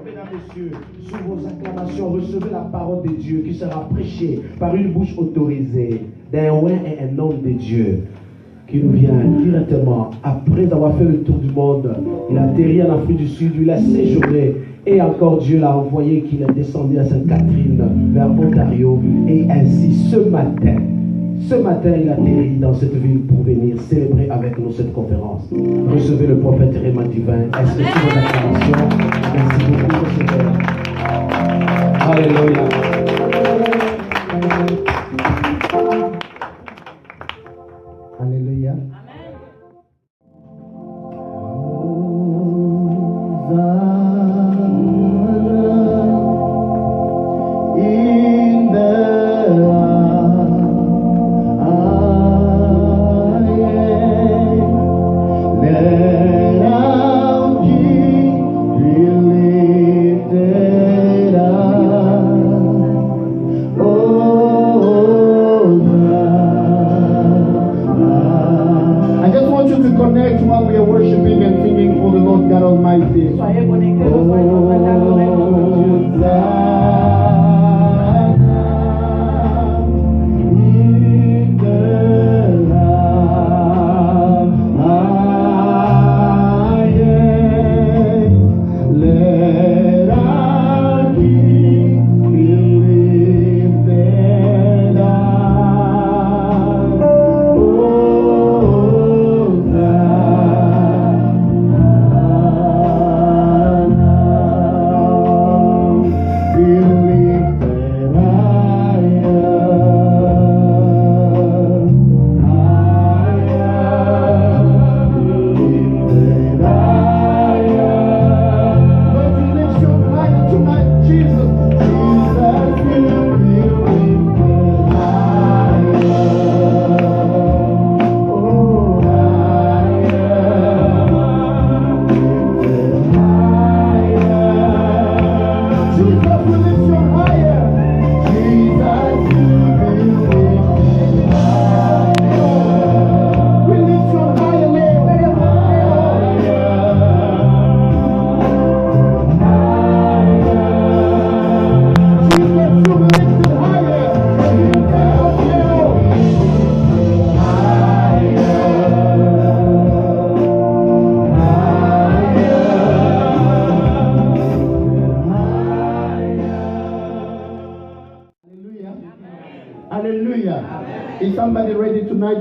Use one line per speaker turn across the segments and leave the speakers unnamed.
Mesdames, Messieurs, sous vos acclamations, recevez la parole de Dieu qui sera prêchée par une bouche autorisée d'un ouais et un homme de Dieu qui nous vient directement après avoir fait le tour du monde. Il a atterri en Afrique du Sud, il a séjourné et encore Dieu l'a envoyé qu'il est descendu à Sainte-Catherine vers Ontario et ainsi ce matin, il atterrit dans cette ville pour venir célébrer avec nous cette conférence. Recevez le prophète Réma Divin. Est-ce que c'est vos acclamations? Merci beaucoup, Seigneur. Alléluia. Alléluia.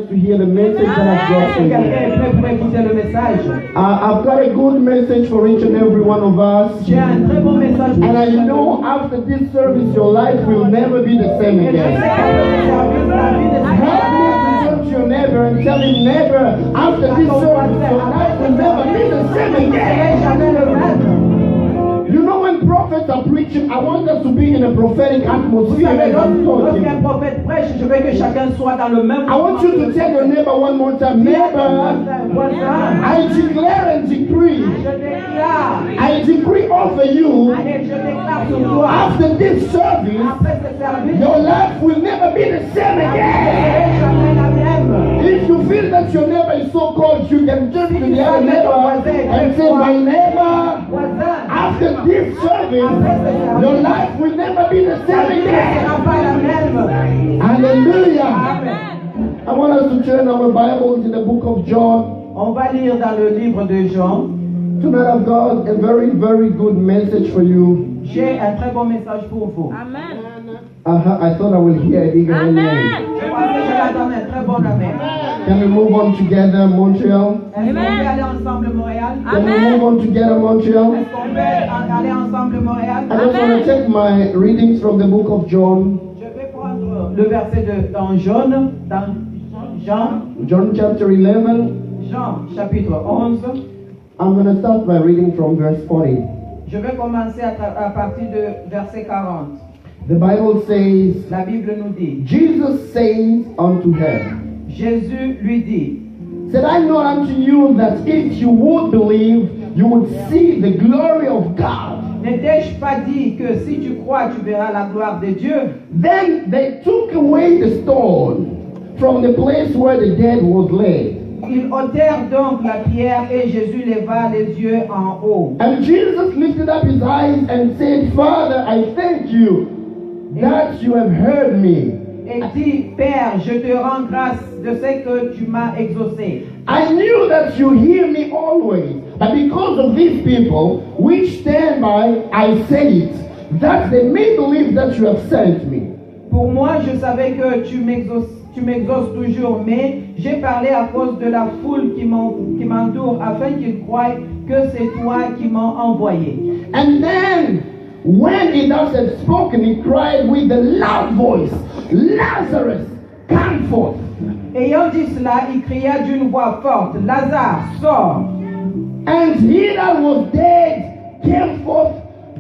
To hear the message that I've brought to you. I've got a good message for each and every one of us. And I know after this service, your life will never be the same again. Help me to turn to your neighbor and tell him, neighbor, after this service, your life will never be the same again. You know, when prophets are preaching, I want us to be in a prophetic atmosphere.
Lorsqu'un prophète prêche, je veux que chacun soit dans le même.
I want you to tell your neighbor one more time, neighbor, I declare and decree, I decree over you, after this service, your life will never be the same again. If you feel that your neighbor is so cold, you can turn to the other neighbor and say, my neighbor, after this service, your life will never be the same again. Hallelujah. I want us to turn our Bibles in the book of John.
On va lire dans le livre de Jean.
Tonight I've got a very, very good message for you.
J'ai un très bon message pour vous.
Amen.
I thought I will hear a big amen.
Je pense que je vais attendre un très bon amen.
Can we move on together, Montreal?
Est-ce qu'on peut aller ensemble, Montréal?
Can we move on together, Montreal?
Est-ce qu'on peut aller ensemble, Montréal?
I just want to take my readings from the book of John.
Je vais prendre le verset dans Jean,
John chapter 11.
Jean chapitre 11.
I'm going to start by reading from verse 40.
Je vais commencer à partir de verset 40.
The Bible says,
La Bible nous dit,
Jesus says unto her,
Jésus lui dit,
said, I know unto you that if you would believe, you would see the glory of God.
n'ai-je pas dit que si tu crois, tu verras la gloire de Dieu?
Then they took away the stone from the place where the dead was laid.
Ils ôtèrent donc la pierre et Jésus leva les yeux en haut.
And Jesus lifted up his eyes and said, Father, I thank you that you have heard me.
Et dit, Père, je te rends grâce de ce que tu m'as exaucé.
I knew that you hear me always, but because of these people which stand by, I say it, that they may believe that you have sent me.
Pour moi, je savais que tu m'exauces toujours, mais j'ai parlé à cause de la foule qui m'entoure, afin qu'ils croient que c'est toi qui m'as envoyé.
And then, when he thus had spoken, he cried with a loud voice, Lazarus, come forth.
Ayant dit cela, il cria d'une voix forte, Lazare, sors.
And he that was dead came forth,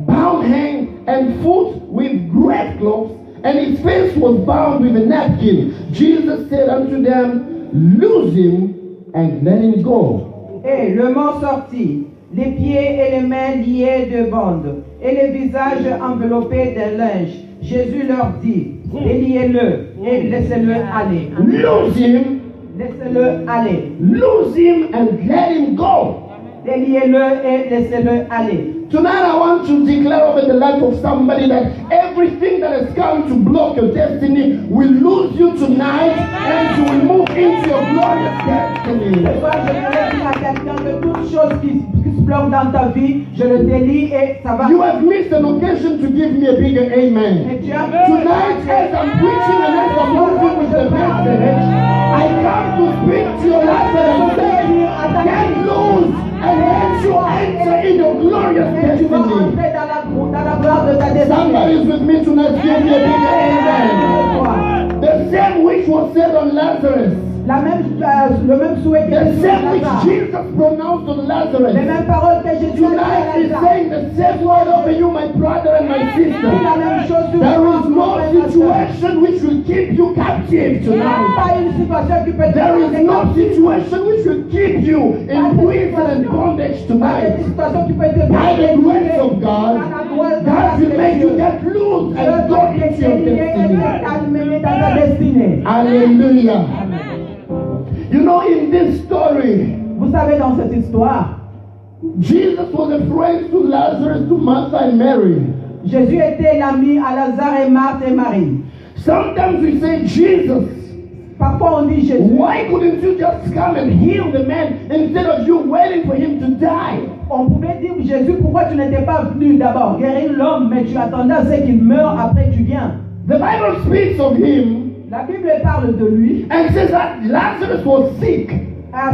bound hand and foot with grave clothes, and his face was bound with a napkin. Jesus said unto them, loose him and let him go.
Et le mort sortit, les pieds et les mains liés de bandes, et les visages enveloppés d'un linge. Jésus leur dit, déliez-le et laissez-le aller.
Loose him,
Laissez-le aller.
loose him and let him go.
Déliez-le et laissez-le aller.
Tonight I want to declare over the life of somebody that everything that has come to block your destiny will lose you tonight and you will move into your glorious destiny.
Ce soir, je voudrais dire à quelqu'un que toute chose qui se bloque dans ta vie, je le délie et ça va.
You have missed an occasion to give me a bigger amen.
Et tu as
Tonight as I'm preaching and as I'm moving with the message, I come to speak to your life and I say, get loose and let you enter in your glorious
Et tu vas
destiny.
entrer dans la gloire de ta destinée.
Somebody is with me tonight, give me a bigger amen. The same which was said on Lazarus.
Le même souhait que
The
Jésus
same
a
which
Lazare.
Jesus pronounced on
Les
Lazarus.
mêmes paroles que Jésus a
Tonight
dit à
is
Lazare.
saying the same word over you, my brother and my
Dit la
sister.
même chose sur
There
toi,
is
mon
no
frère et ma sœur.
situation which will keep you captive
Il n'y a
tonight.
pas une situation qui peut te
There is
garder
no
captif.
situation which will keep you in prison and bondage
Pas
tonight.
de situation qui peut te
By the grace of
Par
God,
la grâce de
God will make you
Dieu.
get loose
Dieu
and go
va
into your
t'éliminer et
destiny.
t'amener dans ta destinée.
Hallelujah. You know, in this story,
Vous savez, dans cette histoire,
Jesus was a friend to Lazarus, to Martha and Mary.
Jésus était l'ami à Lazare et Marthe et Marie.
Sometimes we say, Jesus,
Parfois on dit Jésus.
why couldn't you just come and heal the man instead of you waiting for him to die?
On pouvait dire Jésus, pourquoi tu n'étais pas venu d'abord guérir l'homme, mais tu attendais à ce qu'il meure, après tu viens.
The Bible speaks of him
La Bible parle de lui.
and says that Lazarus was sick.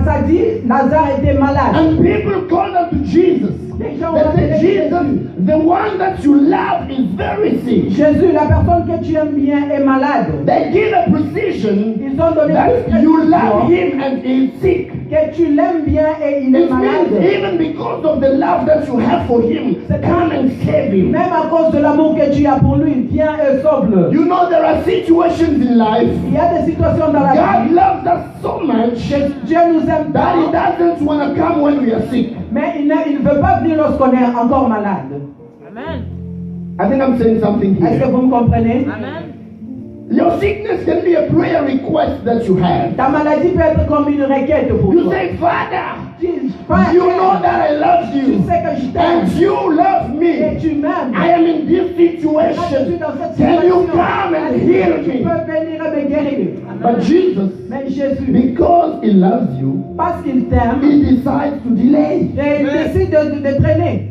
Ça dit, Lazare était malade.
And people called out to Jesus.
Les gens
They
ont
said,
appelé
Jesus, the one that you love is very sick.
Jésus, la personne que tu aimes bien, est malade.
They give a precision
Ils ont donné
that you love him and he is sick.
que tu l'aimes bien et il est
It means
malade.
even because of the love that you have for him, come and save him.
Même à cause de l'amour que tu as pour lui, viens et sauve-le.
You know there are situations in life.
Il y a des situations dans la
God
vie.
loves us so much
Dieu nous aime
that he
tant,
doesn't want to come when we are sick.
mais il ne veut pas venir lorsqu'on est encore malade.
I think I'm saying something
Est-ce que
here.
vous me comprenez?
Your sickness can be a prayer request that you have.
Ta maladie peut être comme une requête pour
You
toi.
say, Father,
Tu Père,
you know that I love
tu
you
sais que je t'aime
and you love
et
me.
tu m'aimes.
I am in this
Là, je suis
situation.
dans cette
Can you
situation.
come and
Est-ce
heal
que tu
me?
peux venir et me guérir.
But Jesus,
Mais Jésus,
because he loves you,
parce qu'il t'aime,
he decides to delay.
et il décide de traîner.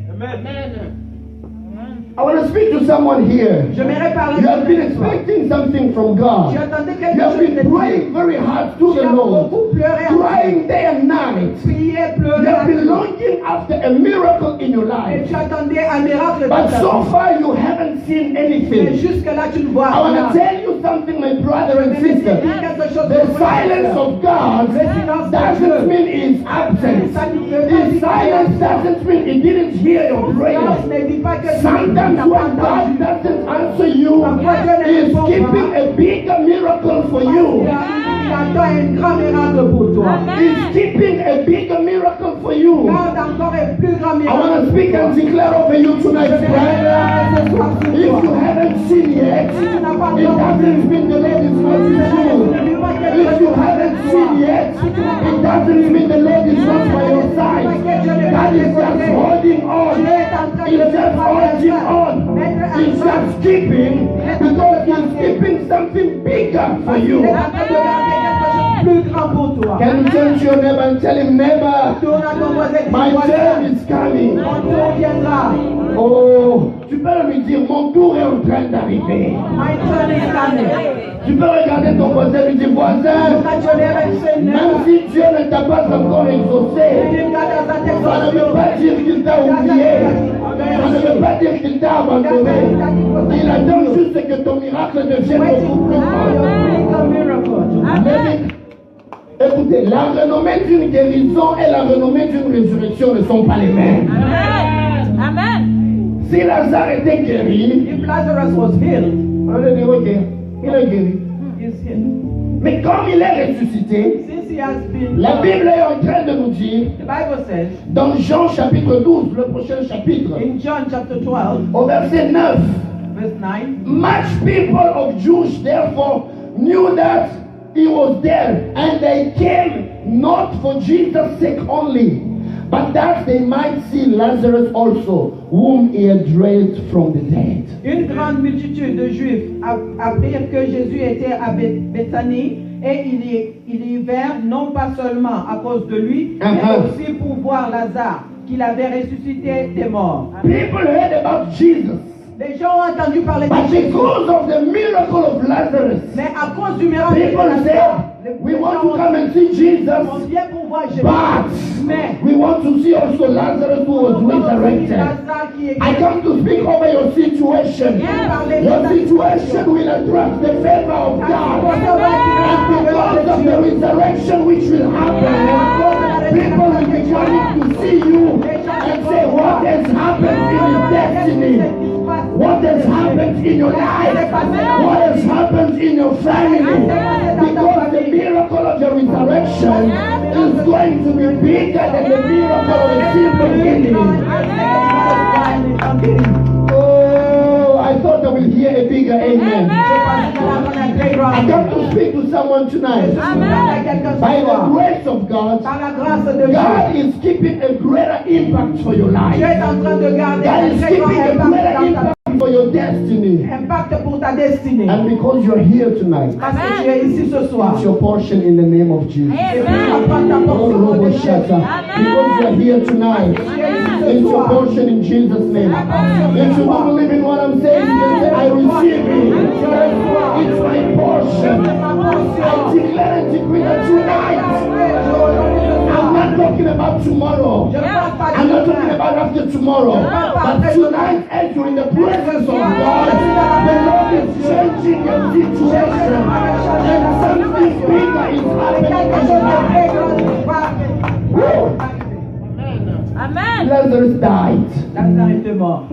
I want to speak to someone here.
J'aimerais parler
You have been
de toi.
expecting something from
Tu
God.
attendais
You
quelque
have
chose de
been praying very hard to
Tu
the
as
Lord,
beaucoup pleuré,
crying day and night.
prié,
You
pleuré.
have been longing after a miracle in your
Et
life.
tu attendais un miracle dans
But
ta
so
vie.
far you haven't seen
Mais
anything.
jusque-là, tu ne vois
I want
rien.
to tell you something, my brother and
Je vais te
sister.
dire quelque chose
The
de vrai.
silence of God doesn't mean His absence. His silence doesn't mean He didn't hear your prayer.
Silence ne dit pas que tu
Sometimes
n'as pas
when God
entendu.
doesn't answer you, He's keeping a bigger miracle for you.
Il attend une grande pour toi.
He's keeping a bigger miracle for you.
Garde encore un plus grand
I
miracle.
want to speak and declare over you tonight, brother.
Ce soir sur
If you
toi.
haven't seen yet, it doesn't mean the Lord is not with you. If you haven't seen yet, it doesn't mean the Lord is not by your side. God is just holding on. He's just holding on. He's just keeping because he's keeping something bigger for you.
Il est en train de garder quelque chose de plus grand pour toi.
Can you turn to your neighbor and tell him, neighbor,
Tourne à ton voisin et
my
dis,
turn
voisin,
is coming.
mon tour viendra.
Oh, tu peux lui dire, mon tour est en train d'arriver.
My turn is coming.
Tu peux regarder ton voisin et lui dire, voisin,
Look at your neighbor and say,
même
neighbor,
si Dieu ne t'a pas encore exaucé,
if God has not
ça ne veut
exalted
pas dire qu'il t'a oublié. Ça ne veut pas dire qu'il t'a abandonné. Il attend juste que ton miracle devienne beaucoup plus grand. Mais, écoutez, la renommée d'une guérison et la renommée d'une résurrection ne sont pas les mêmes.
Amen.
Si Lazare était guéri,
If Lazarus was healed,
on allait dire, ok, il est guéri.
he's healed.
Mais comme il est ressuscité,
Since he has been,
la Bible est en train de nous dire,
the Bible says,
dans Jean chapitre 12, le prochain chapitre,
in John chapter 12,
au verset 9,
verse 9,
much people of Jews therefore knew that he was dead, and they came not for Jesus' sake only, but that they might see Lazarus also, whom he had raised from the dead.
une grande multitude de Juifs apprirent que Jésus était à Béthanie et ils y vinrent non pas seulement à cause de lui, mais aussi pour voir Lazare, qu'il avait ressuscité des morts.
People heard about Jesus,
Les gens ont entendu parler de
but
Jésus,
because of the miracle of Lazarus,
mais à cause du miracle de
people
Lazare,
said, we want to come and see
on
Jesus,
vient pour voir Jésus,
but
mais
we want to see also Lazarus who was resurrected.
Lazare qui est
I come to speak over your situation. Your situation will attract the favor of God. And because of the resurrection which will happen, people will be coming to see you and say, what has happened in his destiny? What has happened in your life? What has happened in your family? Because the miracle of the resurrection is going to be bigger than the miracle of a simple healing. Oh, I thought I will hear a bigger amen. I come to speak to someone tonight. By the grace of God,
Par la grâce de Dieu,
God is keeping a greater impact for your life.
Dieu est en train de garder
God
un
is
très grand
keeping a
impact
greater
dans ta
impact for your destiny.
impact pour ta destinée.
And because you're here tonight,
Parce que tu es ici ce soir.
it's your portion in the name of Jesus.
Et tu vas prendre ta
Oh,
portion au nom
Robo
de Jésus.
Shata. Because you're here tonight, it's your portion in Jesus' name. If you don't believe in what I'm saying, you can say, I receive it. It's my portion. I declare and decree that tonight, I'm not talking about tomorrow. I'm not talking about after tomorrow. But tonight, as you're in the presence of God, the Lord is changing your situation. And something bigger is happening in your life. Woo!
Amen.
Lazarus died.
Lazare était mort.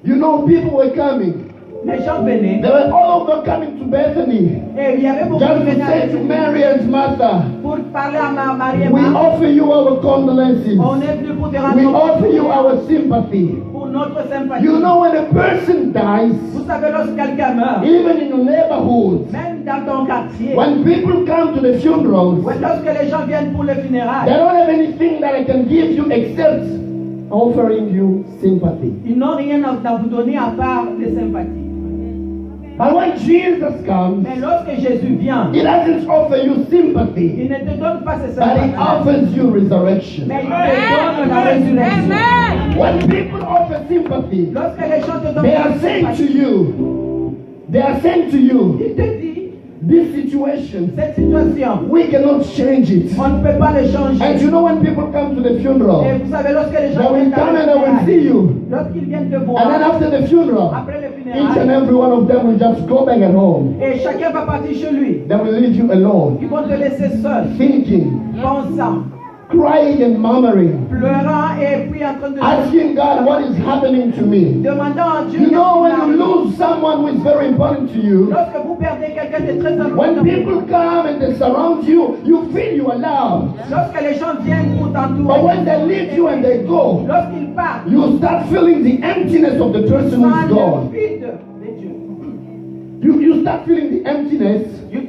You know, people were coming.
Les gens venaient
They were all over coming to Bethany.
et il y avait beaucoup
Just
de
to say to
venaient
Mary and Martha,
pour parler à Marie et
we
Marthe.
offer you our condolences.
On est venu pour te
We
rendre
offer you our sympathy.
pour notre sympathie.
You know, when a person dies,
Vous savez, lorsque quelqu'un meurt,
even in your neighborhood,
même dans ton quartier,
when people come to the funerals,
lorsque les gens viennent pour le
they
funérail,
don't have anything that I can give you except offering you sympathy.
ils n'ont rien à vous donner à part les sympathies.
But when Jesus comes,
Mais lorsque Jésus vient,
He doesn't offer you sympathy,
il ne te donne pas ses
but He
sympathies,
offers you resurrection.
mais il te donne la résurrection.
Amen.
When people offer sympathy,
Lorsque les gens te donnent
they are
la
saying to
sympathie,
you, they are saying to you,
il te dit,
this situation,
cette situation,
we cannot change it.
on ne peut pas le
And
changer.
you know, when people come to the
Et
funeral,
vous savez, lorsque les
they
gens
will
viennent à
come
le
and they will see
funérail,
you.
lorsqu'ils viennent te
And then
voir,
after the funeral,
après le
each and
funérail,
every one of them will just go back at home.
et chacun va partir chez lui,
They will leave you alone,
ils vont te laisser seul,
thinking,
pensant,
crying and murmuring,
pleurant et puis en train de
asking God what is happening to me.
demandant à Dieu.
You know, when
qu'est-ce qui
you
m'arrive.
lose someone who is very important to you,
Lorsque vous perdez quelqu'un de très important,
when people come and they surround you, you feel you are loved.
lorsque les gens viennent pour
But
t'entourer,
when they leave you and they go,
lorsqu'ils partent,
you start feeling the emptiness of the person who is
le
gone.
vide de Dieu.
You start feeling the emptiness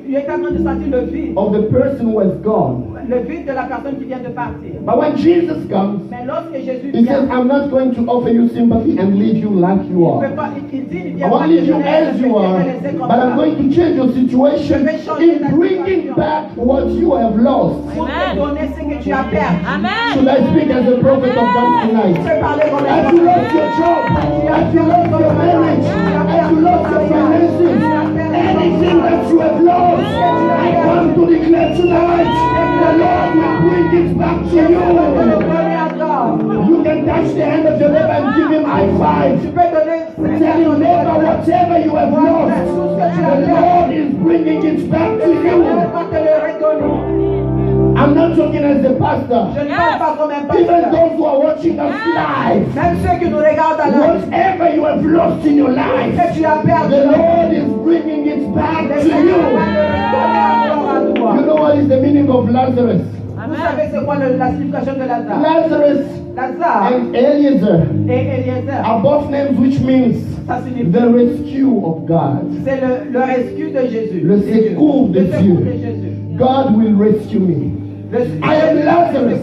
Tu es en train de sentir le vide,
of the person who has gone.
le vide de la personne qui vient de partir.
But when Jesus comes,
Mais lorsque Jésus
He
vient,
says, I'm not going to offer you sympathy and leave you like you
il
are.
peut pas, il dit, il
I
vient
won't
pas
leave
te
you
donner
as you are, but I'm going to change your situation in bringing back what you have lost.
pour te donner ce que tu as perdu.
Should I speak as a prophet of God tonight?
Tu peux parler comme
As you lost your job, as you lost your marriage, as you lost your finances, anything that you have lost, I come to declare tonight, the Lord will bring it back to you. You can touch the hand of your neighbor and give him high five.
Tu peux donner
Tell your neighbor whatever you have lost, the Lord is bringing it back to you. I'm not talking as a pastor.
Je ne parle pas comme un
Even
pasteur.
those who are watching us live,
Même ceux qui nous regardent à la
whatever you have lost in your life,
que tu as perdu,
the Lord is bringing it back to you. You know what is the meaning of Lazarus?
Vous savez c'est quoi la signification de Lazare?
Lazarus
Lazare
and Eliezer
et Eliezer,
are both names which means
ça signifie
the rescue of God.
c'est le rescue de Jésus.
Le secours de
Le secours
Dieu.
de Jésus.
God will rescue me. I am Lazarus.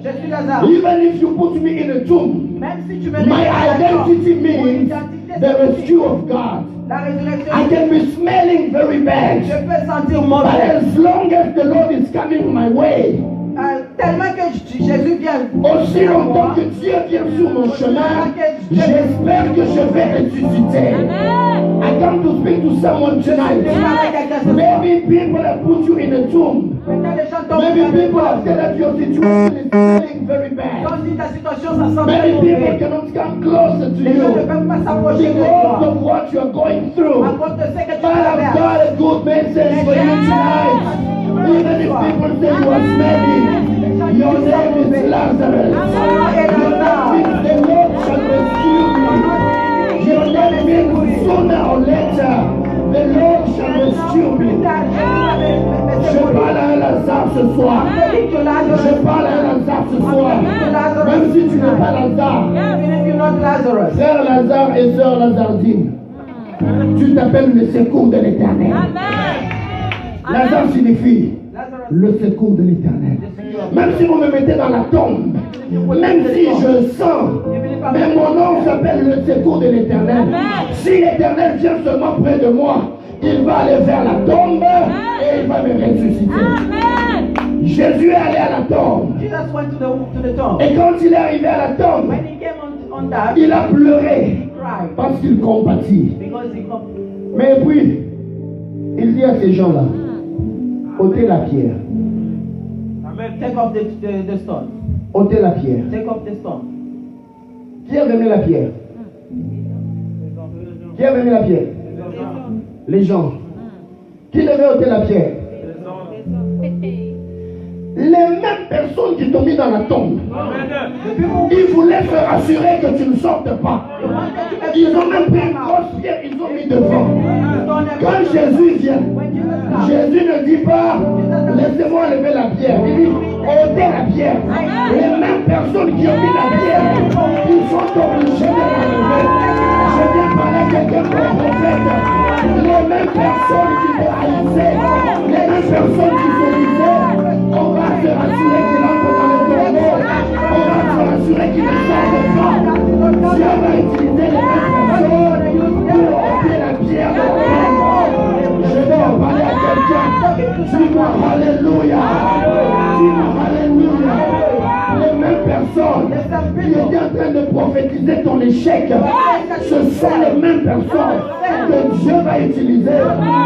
Je suis Lazare.
Even if you put me in a tomb,
Même si tu me
my
mets dans la mort,
identity
mon
means
identité,
the
c'est
rescue of God.
la résurrection.
I can be smelling very
Je
bad,
peux sentir
but
mauvais.
as long as the Lord is coming my way,
Tellement que Jésus vient.
aussi longtemps que Dieu vient sur mon chemin, j'espère que je vais ressusciter. I come to speak to someone tonight. Maybe people have put you in a tomb. Maybe people have said that your situation is smelling very bad. Many people cannot come closer to
Les gens ne
you
peuvent pas s'approcher de
because
toi.
of what you're going through.
À cause de ce que tu
But I've
traverses.
got a good message for you tonight. Even if people say you are smelling, your name is Lazarus. Your name means the Lord shall rescue me. Your name means sooner or later, the Lord shall rescue me. Je parle à un Lazare ce soir. Je parle à un Lazare ce soir. Même si tu n'es pas Lazare. Frère Lazare et sœur Lazardine, tu t'appelles le secours de l'Éternel. Lazare signifie le secours de l'Éternel. Même si vous me mettez dans la tombe, même si je sens, mais mon nom s'appelle le secours de l'Éternel. Si l'Éternel vient seulement près de moi, il va aller vers la tombe et il va me ressusciter. Jésus est allé à la tombe.
Jesus went to the tomb.
Et quand il est arrivé à la tombe,
When he came on that,
il a pleuré
he cried
parce qu'il compatit.
because he come.
Mais puis, il dit à ces gens-là, ôtez la pierre,
Take off the stone.
ôtez la pierre.
Take off the stone.
Qui a remis la pierre? Qui a remis la pierre? Les gens. Qui devait ôter la pierre? Les mêmes personnes qui t'ont mis dans la tombe. Ils voulaient se rassurer que tu ne sortes pas. Ils ont même pris une grosse pierre, ils ont mis devant. Quand Jésus vient, Jésus ne dit pas, laissez-moi lever la pierre. Il dit, ôtez la pierre. Les mêmes personnes qui ont mis la pierre, ils sont obligés de la lever. Je viens parler à quelqu'un comme prophète. Les mêmes personnes qui te haïssaient, les mêmes personnes qui se disaient, on va se rassurer qu'il entre dans le tombeau. On va se rassurer qu'il ne sorte pas. Dieu va utiliser les mêmes personnes pour ôter la pierre de la tombe. Je vais en parler à quelqu'un. Dis-moi Alléluia. Dis-moi Alléluia. Les mêmes personnes qui étaient en train de prophétiser ton échec, ce sont les mêmes personnes que Dieu va utiliser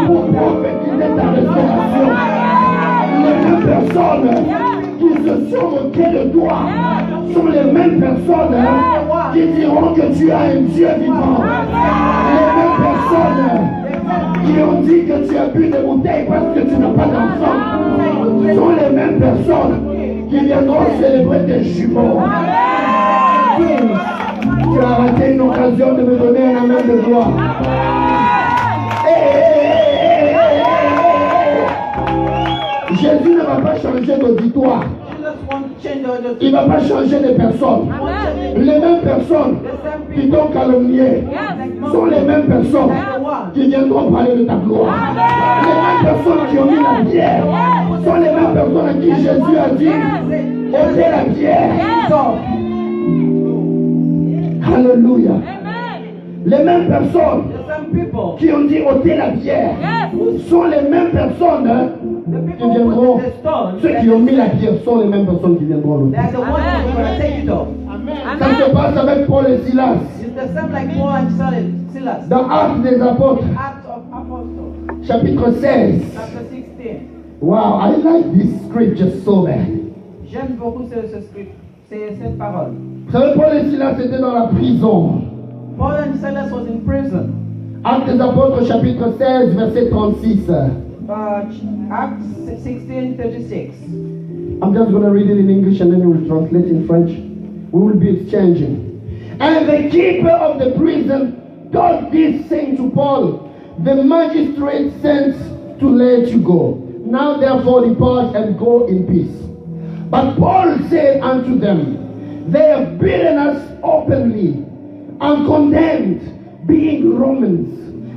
pour prophétiser ta restauration. Les mêmes personnes qui se sont moquées de toi sont les mêmes personnes qui diront que tu as un Dieu vivant. Les mêmes personnes qui ont dit que tu as bu des bouteilles parce que tu n'as pas d'enfant sont les mêmes personnes qui viendront célébrer tes jumeaux. Tu as raté une occasion de me donner un amen de gloire. Jésus ne va pas changer d'auditoire. Il ne va pas changer de personnes. Les mêmes personnes qui t'ont calomnié sont les mêmes personnes qui viendront parler de ta gloire. Les mêmes personnes qui ont mis la pierre sont les mêmes personnes à qui Jésus a dit ôtez la pierre. Alléluia. Les mêmes personnes qui ont dit ôtez la pierre sont les mêmes personnes qui viendront. Ceux qui ont mis la pierre sont les mêmes personnes qui viendront l'ôter. Ça se passe avec Paul et Silas. Dans Actes des Apôtres, chapitre 16. Wow, I like this scripture so bad.
J'aime beaucoup cette parole.
Vous savez, Paul et Silas étaient dans la prison.
Paul and Silas was in prison.
Actes des Apôtres, chapitre 16, verset 36.
Acts 16:36.
I'm just going to read it in English and then we will translate in French. We will be exchanging. And the keeper of the prison told this, saying to Paul, the magistrate sent to let you go. Now therefore depart and go in peace. But Paul said unto them, they have beaten us openly and condemned, being Romans,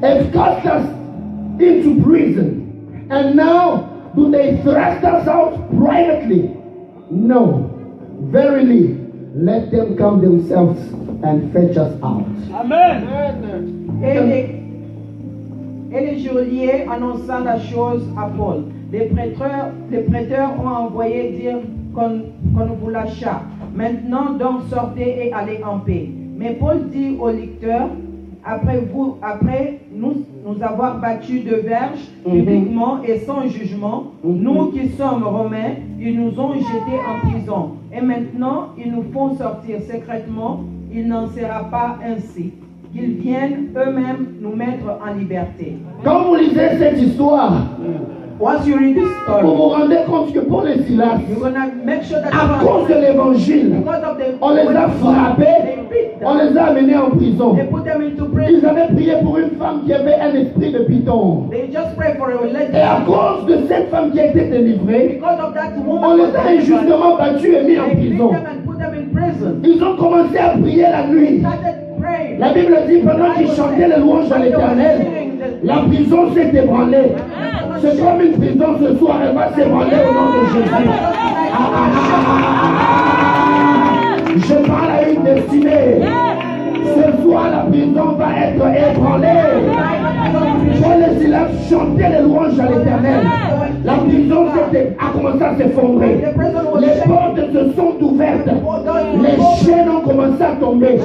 have cast us into prison. And now do they thrust us out privately? No. Verily, let them come themselves and fetch us out.
Amen. Et les geôliers annonçant la chose à Paul. Les prêteurs ont envoyé dire qu'on vous lâcha. Maintenant donc sortez et allez en paix. Mais Paul dit aux lecteurs, après nous avoir battus de verge, publiquement et sans jugement, nous qui sommes romains, ils nous ont jetés en prison. Et maintenant, ils nous font sortir secrètement. Il n'en sera pas ainsi. Qu'ils viennent eux-mêmes nous mettre en liberté.
Quand vous lisez cette histoire,
once you read this story,
vous vous rendez compte que Paul et Silas,
you're gonna make sure that
à cause de l'évangile, on les a frappés, on les a amenés en prison.
they put them into prison.
Ils avaient prié pour une femme qui avait un esprit de python.
They just pray for a religion.
Et à cause de cette femme qui a été délivrée,
Because of that woman,
on les a injustement battus et mis en
they beat
prison.
them and put them in prison.
Ils ont commencé à prier la nuit.
Started praying.
La Bible dit pendant qu'ils chantaient les louanges à l'Éternel, la prison s'est ébranlée. C'est comme une prison ce soir, elle va s'ébranler au nom de Jésus. Je parle à une destinée. Ce soir, la prison va être ébranlée. Paul et Silas chantaient les louanges à l'Éternel. La prison a commencé à s'effondrer. Les portes se sont ouvertes. Les chaînes ont commencé à tomber.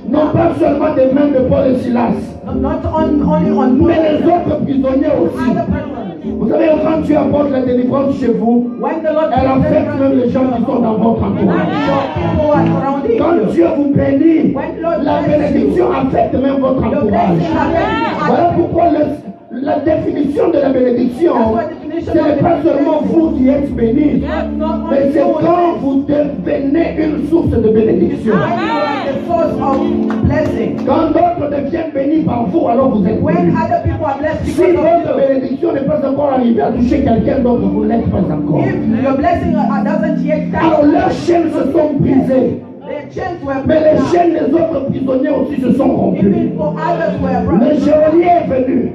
Non pas seulement des mains de Paul et Silas, mais les autres prisonniers aussi. Vous savez, quand Dieu apporte la délivrance chez vous, elle affecte même les gens qui sont dans votre entourage. Quand Dieu vous bénit, la bénédiction affecte même votre entourage. Voilà pourquoi la définition de la bénédiction, ce n'est pas seulement vous qui êtes bénis, mais c'est quand vous devenez une source de bénédiction. Quand d'autres deviennent bénis par vous, alors vous êtes bénis. Si votre bénédiction n'est pas encore arrivée à toucher quelqu'un d'autre, vous ne l'êtes pas encore. Alors leurs chaînes se sont brisées. Mais les chaînes des autres prisonniers aussi se sont rompues. Le geôlier est venu.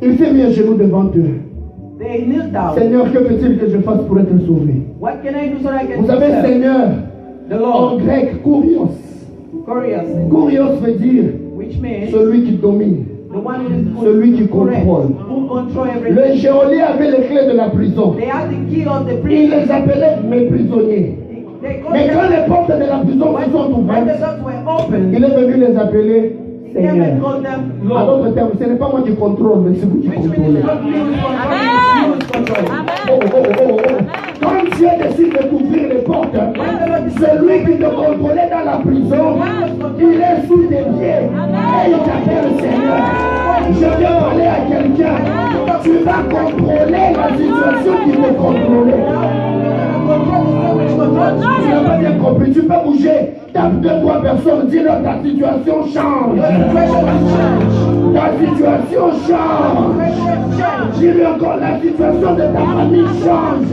Il s'est mis à genoux devant eux. Seigneur, que faut-il que je fasse pour être sauvé? Vous savez, Seigneur, en grec, kurios. Kurios veut dire celui qui domine, celui qui contrôle. Le geôlier avait les clés de la prison. Il les appelait mes prisonniers. Mais quand les portes de la prison se sont ouvertes, il est venu les appeler Seigneur. En d'autres termes, ce n'est pas moi qui contrôle, mais c'est vous qui contrôlez. Quand Dieu décide de t'ouvrir les portes, celui qui te contrôlait dans la prison, il est sous tes pieds et il t'appelle Seigneur. Je viens parler à quelqu'un. Tu vas contrôler la situation qui te contrôle. Tu n'as pas bien compris. Tu peux bouger. Tape 2-3 personnes. Dis-leur ta situation change. Ta situation change. Dis-lui encore la situation de ta famille change.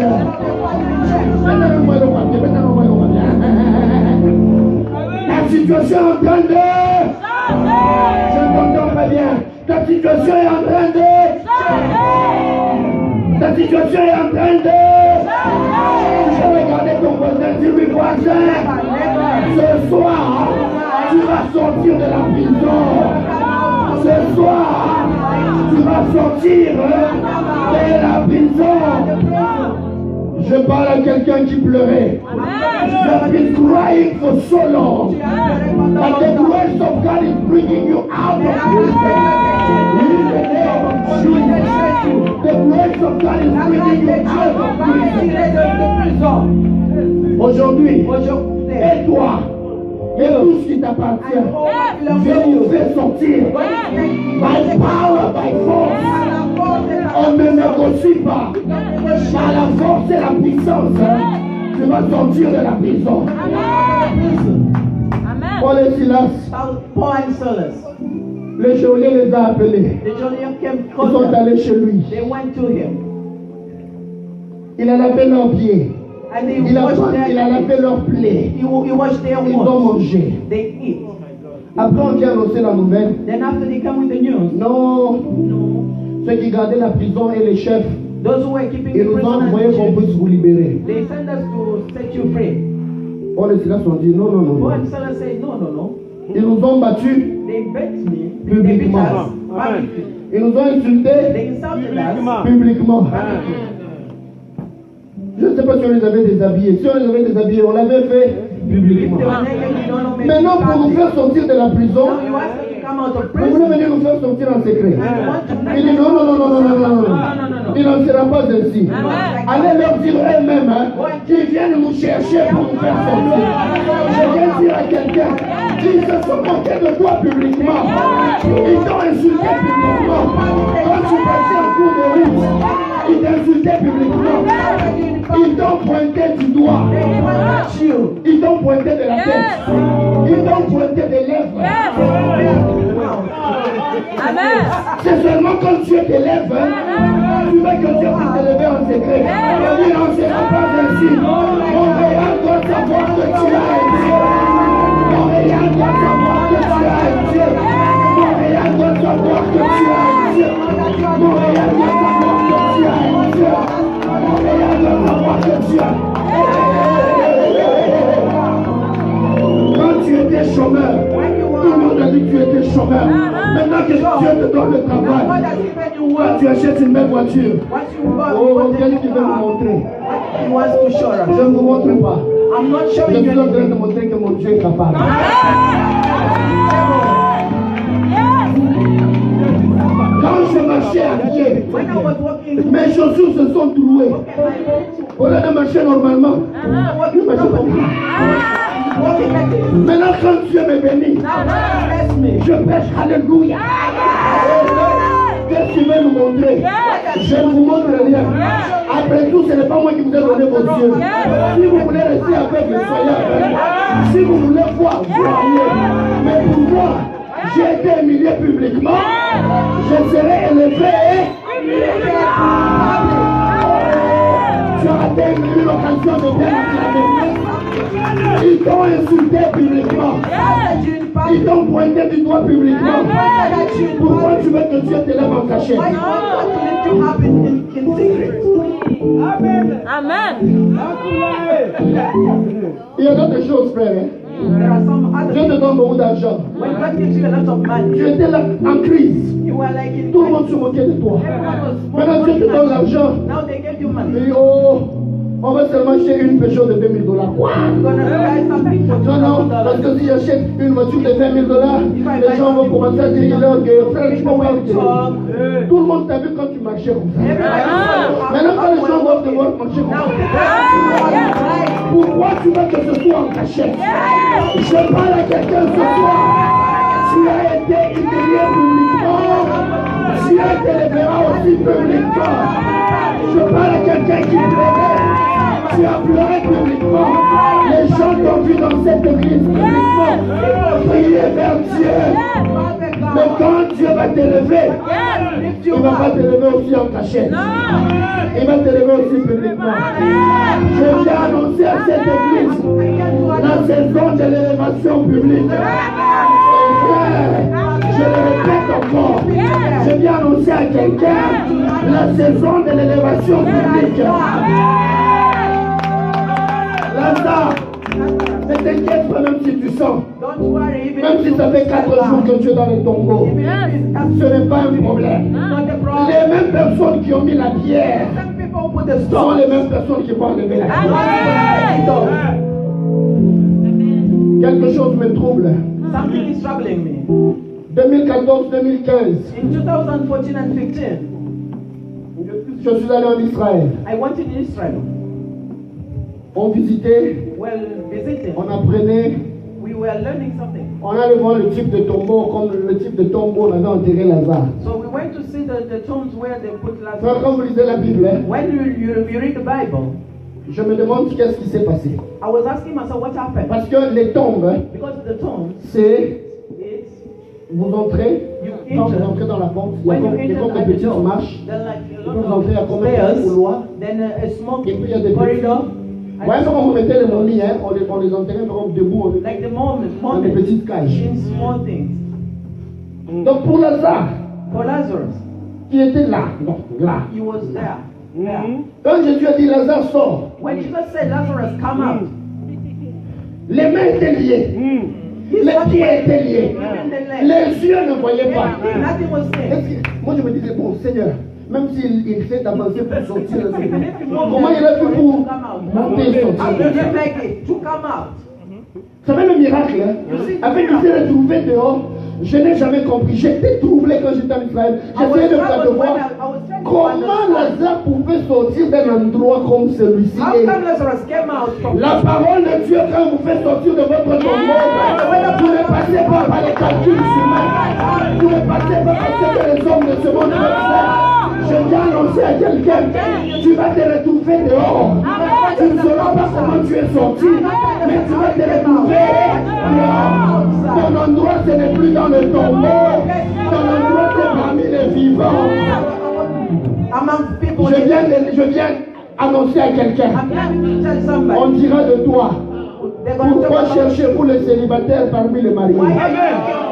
La situation est en train de... Je ne t'entends pas bien. Ta situation est en train de... Ta situation est en train de... Je vais regarder ton voisin, dis-lui voisin. Ce soir, tu vas sortir de la prison. Ce soir, tu vas sortir de la prison. Je parle à quelqu'un qui pleurait. You have been crying for so long. But the grace of God is bringing you out of prison. In the name of Jesus. The grace of God is bringing you out of prison. Aujourd'hui, et toi, et tout ce qui t'appartient, je vous fais sortir. By power, by force. On ne négocie pas. Par la force et la puissance, tu vas sortir de la prison. Paul et Silas, le geôlier les a appelés. Ils sont allés chez lui. Il a lavé leurs pieds. Il a lavé leurs plaies. Ils ont mangé. Après, on vient annoncer la nouvelle. Non. Ceux qui gardaient la prison et les chefs, ils nous ont envoyé qu'on puisse vous libérer. Paul et Silas ont dit non. Ils nous ont battus publiquement. Ils nous ont insultés publiquement. Je ne sais pas si on les avait déshabillés. Si on les avait déshabillés, on l'avait fait publiquement. Maintenant, pour nous faire sortir de la prison, vous voulez venir nous faire sortir en secret. Il dit non. Il n'en sera pas ainsi. Allez leur dire eux-mêmes qu'ils viennent nous chercher pour nous faire sortir. Je viens dire à quelqu'un, ils se sont moqués de toi publiquement. Ils t'ont insulté publiquement. Quand tu passais en cours de route, ils t'insultaient publiquement. Ils t'ont pointé du doigt. Ils t'ont pointé de la tête. Ils t'ont pointé des lèvres.
Amen.
C'est seulement quand tu t'élèves, tu veux que Dieu puisse t'élever en secret. Il n'en sera pas ainsi. Montréal doit savoir que tu as un Dieu. Montréal doit savoir que tu as un Dieu. Montréal doit savoir que tu as un Dieu. Montréal doit savoir que tu as un Dieu. Montréal doit savoir que tu as. Quand tu étais chômeur, tout le monde a dit que tu étais chômeur. Maintenant que Dieu te donne le travail, quand tu achètes une belle voiture, qu'est-ce qu'il veut vous montrer? Je ne vous montre pas. Je suis en train de montrer que mon Dieu est capable. Quand je marchais à pied, mes chaussures se sont trouées. Au lieu de marcher normalement, je marchais comme ça. Maintenant, quand Dieu me bénit, je pêche. Alléluia. Qu'est-ce qu'il veut nous montrer? Je ne vous montre rien. Après tout, ce n'est pas moi qui vous ai donné vos yeux. Si vous voulez rester avec, soyez avec. Si vous voulez voir, voyez. Mais pour moi, j'ai été humilié publiquement. Je serai élevé. Tu as raté une occasion de bien acclamer. Ils t'ont insulté publiquement. Ils t'ont pointé du doigt publiquement. Pourquoi tu veux que Dieu t'élève en cachette?
Amen.
Il y a d'autres choses, frère. Dieu te donne beaucoup d'argent. Tu étais là en crise. Tout le monde se moquait de toi. Maintenant Dieu te donne l'argent. Et on va seulement acheter une Peugeot de $20,000. Quoi? Non, parce que si j'achète une voiture de $20,000, les gens vont commencer à dire que frère, tu comprends. Tout le monde t'a vu quand tu marchais comme ça. Maintenant, quand les gens vont te voir marcher comme ça, pourquoi tu veux que ce soit en cachette? Je parle à quelqu'un ce soir. Tu as été humilié publiquement. Dieu t'élèvera aussi publiquement. Je parle à quelqu'un qui pleurait. Tu as pleuré publiquement. Les gens t'ont vu dans cette église publiquement. Prier vers Dieu. Mais quand Dieu va t'élever, il ne va pas t'élever aussi en cachette. Il va t'élever aussi publiquement. Je viens annoncer à cette église la saison de l'élévation publique. Je le répète encore. Je viens annoncer à quelqu'un la saison de l'élévation publique. Lazare, ne t'inquiète pas même si tu sens. Même si ça fait 4 jours que tu es dans le tombeau. Ce n'est pas un problème. Les mêmes personnes qui ont mis la pierre sont les mêmes personnes qui vont enlever la pierre. Quelque chose me trouble.
Something is troubling me.
2014-2015.
In 2014 and 15,
Je suis allé en Israël.
I went in Israel.
On visitait,
Well, visiting,
on apprenait,
we were learning something.
on allait voir le type de tombeau, comme le type de tombeau on avait enterré Lazare.
So we went to see the tombs where they put
Frère,
Lazarus.
quand vous lisez la Bible, hein,
When you read the Bible,
je me demande qu'est-ce qui s'est passé.
I was asking myself what happened.
Parce que les tombes, hein,
Because the tombs,
c'est,
it's
vous entrez, quand vous entrez dans la porte, il y a
when you
comme des
enter
petites
like the door,
marches,
then like a
vous
lot
entrez à
of
combien de
stairs,
couloirs.
then a small
Et puis il y a des
corridor.
Ouais, quand vous mettez les momies, hein, on les enterrait comme debout, on les
Like the
dans des
moment
petites cages.
in small things.
Donc pour Lazare,
For Lazarus,
qui était là, non, là.
he was there. Yeah.
Quand Jésus a dit Lazare sort,
When Jesus said Lazarus, come out,
les mains étaient liées,
his
les
body
pieds
was
étaient liés,
even the leg.
les yeux ne voyaient pas.
Nothing was
Est-ce
saying.
que- moi je me disais, bon Seigneur, même s'il fait avancer pour sortir,
Even if you want
comment il a fait
to
pour
come out,
monter et
how did
sortir?
you make it to come out?
Vous savez le miracle, hein? Avec qu'il s'est retrouvé dehors, je n'ai jamais compris. J'étais troublé quand j'étais en Israël. J'essayais de voir comment Lazare pouvait sortir d'un endroit comme celui-ci.
How
Et
come Lazarus came out from
la parole de Dieu, quand vous fait sortir de votre tombeau, vous ne passez pas par les calculs humains. Vous ne passez pas par ce que les hommes de ce monde peuvent faire. Je viens annoncer à quelqu'un, tu vas te retrouver dehors. Tu ne sauras pas comment tu es sorti, mais tu vas te retrouver dehors. Ton endroit, ce n'est plus dans le tombeau. Ton endroit, c'est parmi les vivants.
among people?
Je viens annoncer à quelqu'un.
I'm trying to tell
On
somebody.
dira de toi.
They're going to
Pourquoi
talk about
cherchez-vous les célibataires parmi les mariés?
why are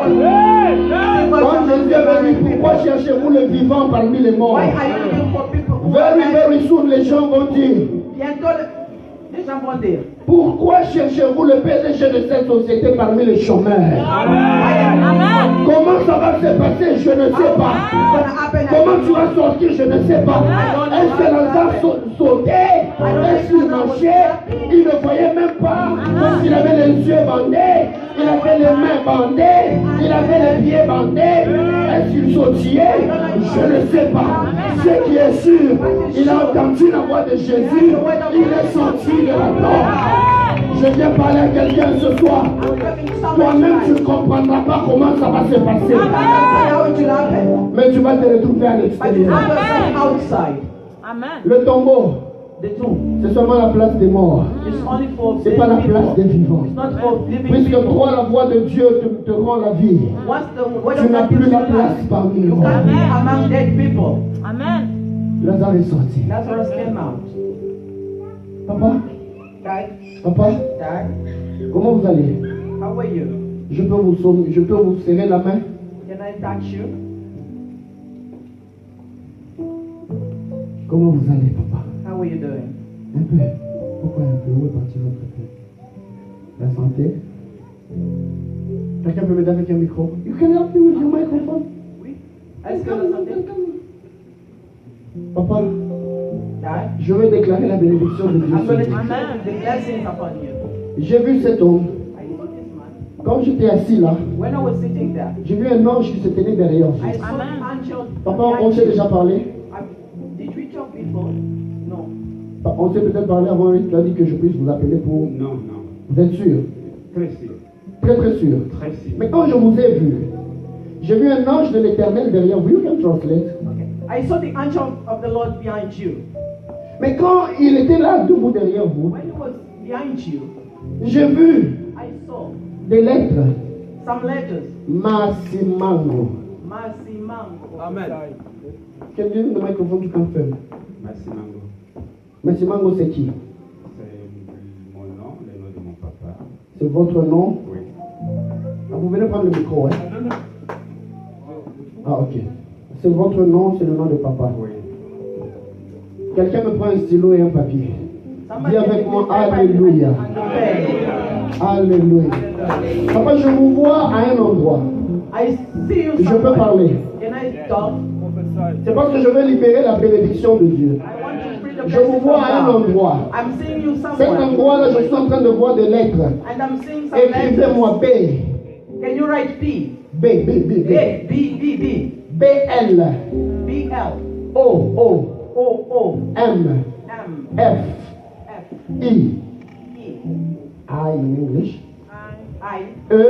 you
Quand Jésus avait dit, pourquoi cherchez-vous les vivants parmi les morts?
Why are you looking for people who
Very,
are
very soon, les gens vont dire,
bientôt les gens vont dire
pourquoi cherchez-vous le PDG de cette société parmi les chômeurs? Comment ça va se passer? Je ne sais pas. Comment tu vas sortir? Je ne sais pas. Est-ce que Lazare sautait? Est-ce qu'il marchait? Il ne voyait même pas. Parce qu'il avait les yeux bandés, il avait les mains bandées, il avait les pieds bandés. Est-ce qu'il sautillait? Je ne sais pas. Ce qui est sûr, il a entendu la voix de Jésus, il est sorti de la mort. Je viens parler à quelqu'un ce soir. Toi-même, tu ne comprendras pas comment ça va se passer. Mais tu vas te retrouver à l'extérieur.
outside.
Amen.
Le tombeau,
The tomb
c'est seulement la place des morts.
is only for
C'est pas la
dead
place des
people.
vivants.
It's not for living
Puisque
people.
toi, la voix de Dieu te rend la vie.
Once the word
Tu
of
n'as
God
plus
gives
la
you
place
life,
parmi les
you
morts.
can't be among dead people.
Amen.
Lazare est sorti.
Lazarus came out.
Papa,
Dad,
papa,
Dad,
comment vous allez?
how are you?
Je peux vous serrer la main?
Can I touch you?
Comment vous allez, papa?
How are you doing?
Un peu. Pourquoi un peu? Où est parti votre peu? La santé? Quelqu'un peut m'aider avec un micro? You can help me with your microphone?
Oui. Est-ce que la santé?
Papa,
Dad,
je vais déclarer la bénédiction de Dieu
I'm
sur
going to
vous.
declare the blessings upon you.
J'ai vu cet homme.
I saw this man.
Quand j'étais assis là,
When I was sitting there,
j'ai vu un ange qui se tenait derrière
I
vous.
saw an angel.
Papa, on s'est déjà parlé?
Did we talk before? No.
On s'est peut-être parlé avant, il a dit que je puisse vous appeler pour...
Non, non.
Vous êtes sûr?
Très sûr.
Très très sûr.
Très sûr.
Mais quand je vous ai vu, J'ai vu un ange de l'Éternel derrière vous. You can translate.
I saw the angel of the Lord behind you.
Mais quand il était là debout derrière vous,
When he was behind you,
j'ai vu
I saw
des lettres.
some letters.
Massimango.
Masimango.
Amen.
Can you use the microphone to confirm?
Massimango.
Massimango, c'est qui?
C'est mon nom, le nom de mon papa.
C'est votre nom?
Oui.
Ah, vous venez prendre le micro, hein? Ah, ok. C'est votre nom, c'est le nom de papa.
Oui.
Quelqu'un me prend un stylo et un papier. Dis avec moi, Alléluia. Alléluia. Papa, je vous vois à un endroit.
I see you
Je peux
somewhere.
parler.
Can I talk?
C'est parce que je veux libérer la bénédiction de Dieu.
I want to free the
Je vous
blessings
vois
of
à un
God.
endroit.
I'm seeing you
Cet
somewhere.
endroit-là, je suis en train de voir des lettres.
And I'm seeing some
Écrivez-moi
letters.
B.
Can you write P?
B, B, B, B.
A, B, B, B.
B, L.
B, L.
O, O.
O, O.
M.
M.
F.
F.
I.
E.
I in English.
I.
E.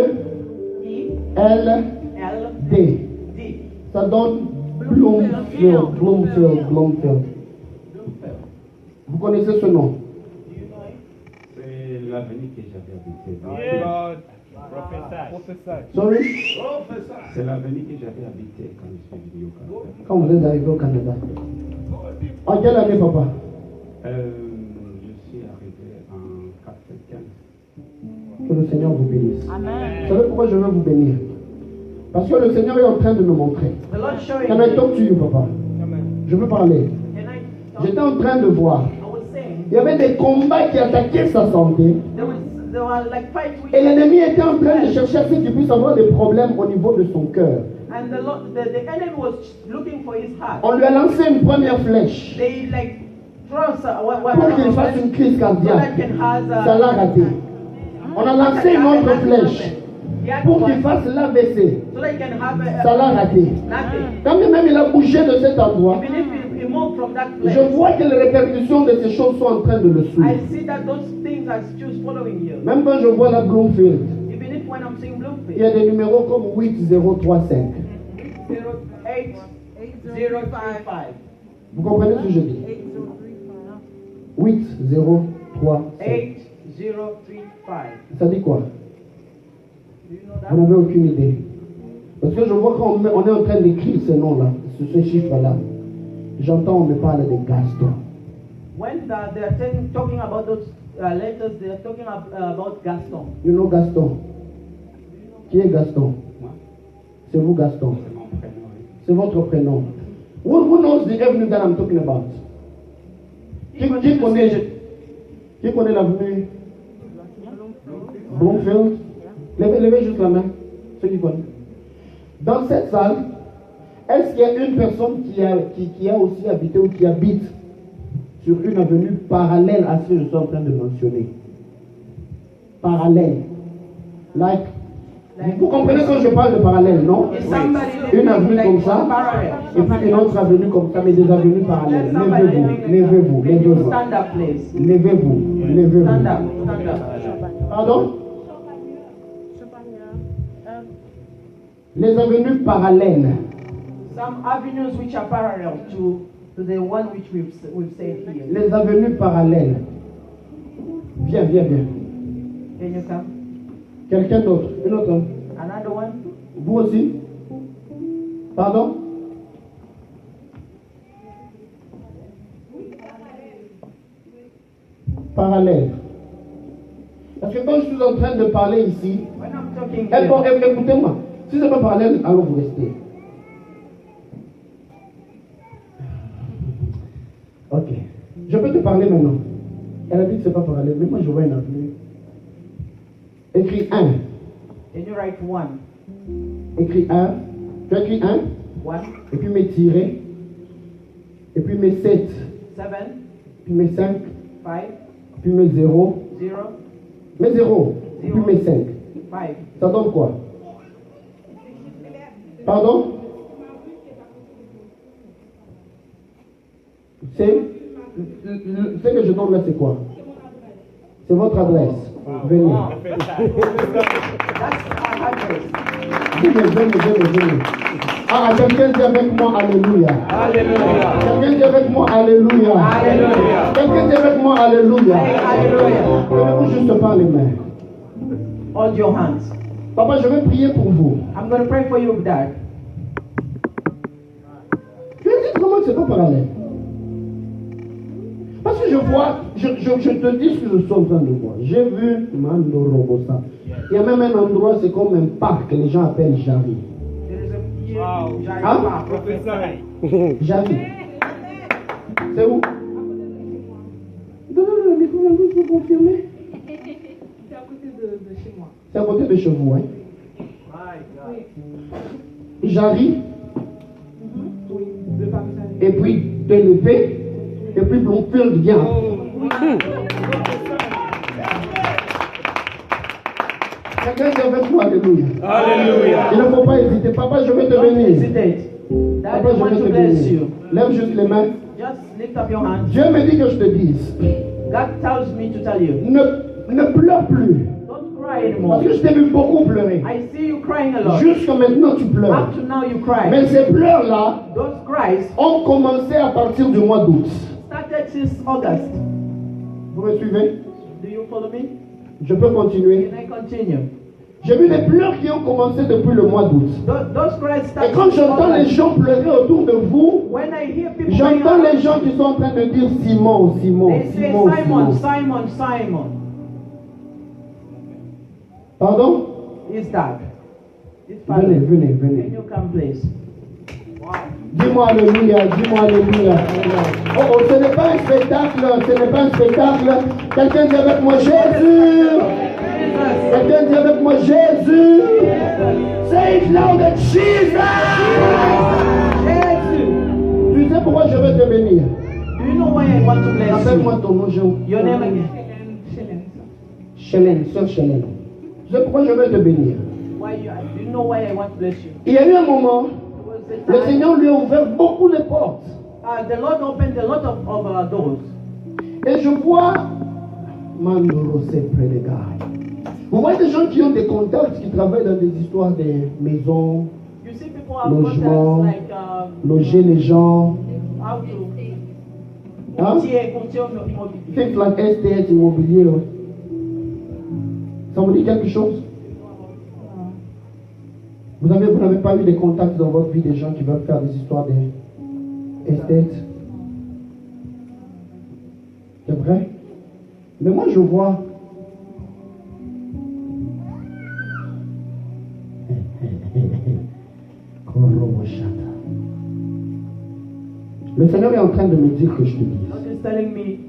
E.
L.
L.
D.
D.
Ça donne Bloomfield. Bloomfield. Bloomfield. Vous connaissez ce nom?
C'est l'avenue que j'avais habité.
Sorry?
C'est l'avenue que j'avais habité quand je suis venu au Canada.
Quand vous êtes arrivé au Canada. En quelle année, papa?
Je suis arrivé en 95.
Que le Seigneur vous bénisse.
Amen.
Vous savez pourquoi je veux vous bénir? Parce que le Seigneur est en train de me montrer.
The Lord showing
Can I
me.
talk to you, papa? Je veux parler.
Can I talk?
J'étais en train de voir.
I was saying
Il y avait des combats qui attaquaient sa santé.
there were like fight with
Et l'ennemi était en train de chercher à ce qu'il puisse avoir des problèmes au niveau de son cœur.
and the enemy was looking for his heart.
On lui a lancé une première flèche
They like throw
pour qu'il fasse une crise
so that
cardiaque.
can has
Ça l'a raté. On a lancé une autre flèche pour qu'il fasse l'AVC.
so that he can have a,
Ça l'a raté.
nothing.
Quand même il a bougé de cet endroit,
Even if he moved from that
je
place,
vois que les répercussions de ces choses sont en train de le suivre.
I see that those things are still following you.
Même quand je vois la Bloomfield,
Even if when I'm saying
il y a
Bloomfield,
des numéros comme 8035.
08035.
Vous comprenez ce que je dis? 8035.
8035.
Ça dit quoi?
Do you know
Vous
that?
n'avez aucune idée. Parce que je vois quand on est en train d'écrire ce nom-là, ce chiffre-là, j'entends on me parle de Gaston.
When they're talking about those letters, they're talking about Gaston.
You know Gaston? Qui est Gaston?
Moi,
C'est vous Gaston.
c'est mon prénom. Oui.
C'est votre prénom. Who knows the avenue that I'm talking about? Qui connaît l'avenue? Bloomfield? Levez juste la main, ceux qui connaissent. Dans cette salle, est-ce qu'il y a une personne qui a aussi habité ou qui habite sur une avenue parallèle à ce que je suis en train de mentionner? Parallèle. Like, vous comprenez quand je parle de parallèle, non?
Is somebody
Une
living
avenue
like
comme ça,
parallel?
et puis une autre avenue comme ça, mais des avenues parallèles.
There's somebody
Levez-vous,
living
levez-vous,
Can you
levez-vous.
stand up, please?
Levez-vous,
Stand
levez-vous.
up, stand up.
Pardon? Les avenues parallèles.
Some avenues which are parallel to the one which we've said here.
Les avenues parallèles. Viens.
Can you come?
Quelqu'un d'autre? Une autre?
Another one?
Vous aussi? Pardon? Parallèle. Parce que quand je suis en train de parler ici,
When I'm talking here,
écoutez-moi. Si c'est pas parallèle, alors vous restez. Ok. Je peux te parler maintenant. Elle a dit que c'est pas parallèle, mais moi je vois une avenue. Écris 1.
can you write one?
Écris 1. Tu as écrit 1.
One,
Et puis mets tiré. Et puis mets 7.
7,
Puis mets 5.
5,
Puis mets 0.
0,
Mets 0. Et puis mets 5.
5.
Ça donne quoi? Pardon? Ce que je donne là, c'est quoi? C'est votre adresse. Venez.
That's our address.
Venez. Ah, quelqu'un dit avec moi Alléluia.
Alléluia.
Quelqu'un dit avec moi Alléluia.
Alléluia.
Quelqu'un dit avec moi Alléluia.
Alléluia.
Donnez-vous juste pas les mains.
Hold your hands.
Papa, je vais prier pour vous.
I'm going to pray for you, Dad.
Je dis vraiment que c'est pas parallèle. Parce que je vois, je te dis ce que je suis en train de voir. J'ai vu Mando Robosa. Il y a même un endroit, c'est comme un parc que les gens appellent Javi. Hein? Javi. C'est où? Donnez le micro, vous confirmez?
C'est à côté de chez moi.
C'est à côté de chez vous, hein? J'arrive,
Oui, de Paris.
et puis d'élever, et puis Bloomfield vient. Quelqu'un dit avec moi, Alléluia.
Alléluia.
Il ne faut pas hésiter. Papa, je vais te
Don't
bénir.
hesitate. Dad,
Papa,
I
je
want
vais
to
te
bless
bénir.
you.
Lève juste les mains.
Just lift up your hands.
Dieu me dit que je te dise,
God tells me to tell you,
ne pleure plus.
don't cry
Parce
anymore.
que je t'ai vu beaucoup pleurer.
I see you crying a lot.
Jusqu'à maintenant, tu pleures.
Up to now you cry.
Mais ces pleurs-là
Those cries
ont commencé à partir du mois d'août.
started since August.
Vous me suivez?
Do you follow me?
Je peux continuer.
Can I continue?
J'ai vu des pleurs qui ont commencé depuis le mois d'août.
Those cries
Et
started
quand
since
j'entends les
August.
gens pleurer autour de vous,
When I hear people
j'entends
crying
les gens qui sont en train de dire Simon, Simon,
they say
Simon,
Simon,
Simon.
Simon, Simon.
Pardon?
Is that? It's
Venez,
Father.
venez,
Can
venez.
you come, please?
Dis-moi Alléluia, dis-moi Alléluia. Oh, oh, ce n'est pas un spectacle, ce n'est pas un spectacle. Quelqu'un dit avec moi Jésus.
Jesus.
Quelqu'un dit avec moi Jésus. Say it louder, Jesus.
Jesus.
Tu sais pourquoi je veux te bénir?
Do you know why I want to bless
Appelle-moi
you?
ton nom,
Your name again?
Chélène, sœur Chélène. Tu sais pourquoi je veux te bénir?
Why you? Do you know why I want to bless you?
Il y a eu un moment,
It was the
le
time-
Seigneur lui a ouvert beaucoup de portes.
The Lord opened a lot of doors.
Et je vois Mandoro près des gars. Vous voyez des gens qui ont des contacts, qui travaillent dans des histoires des maisons,
You see people have
Logement.
contacts like
loger les gens,
how to
Hein?
courtier immobilier.
things like STS immobilier. Ouais. Ça vous dit quelque chose? Vous n'avez pas eu des contacts dans votre vie des gens qui veulent faire des histoires des STS? C'est vrai? Mais moi je vois. Le Seigneur est en train de me dire que je te dise.
God is telling me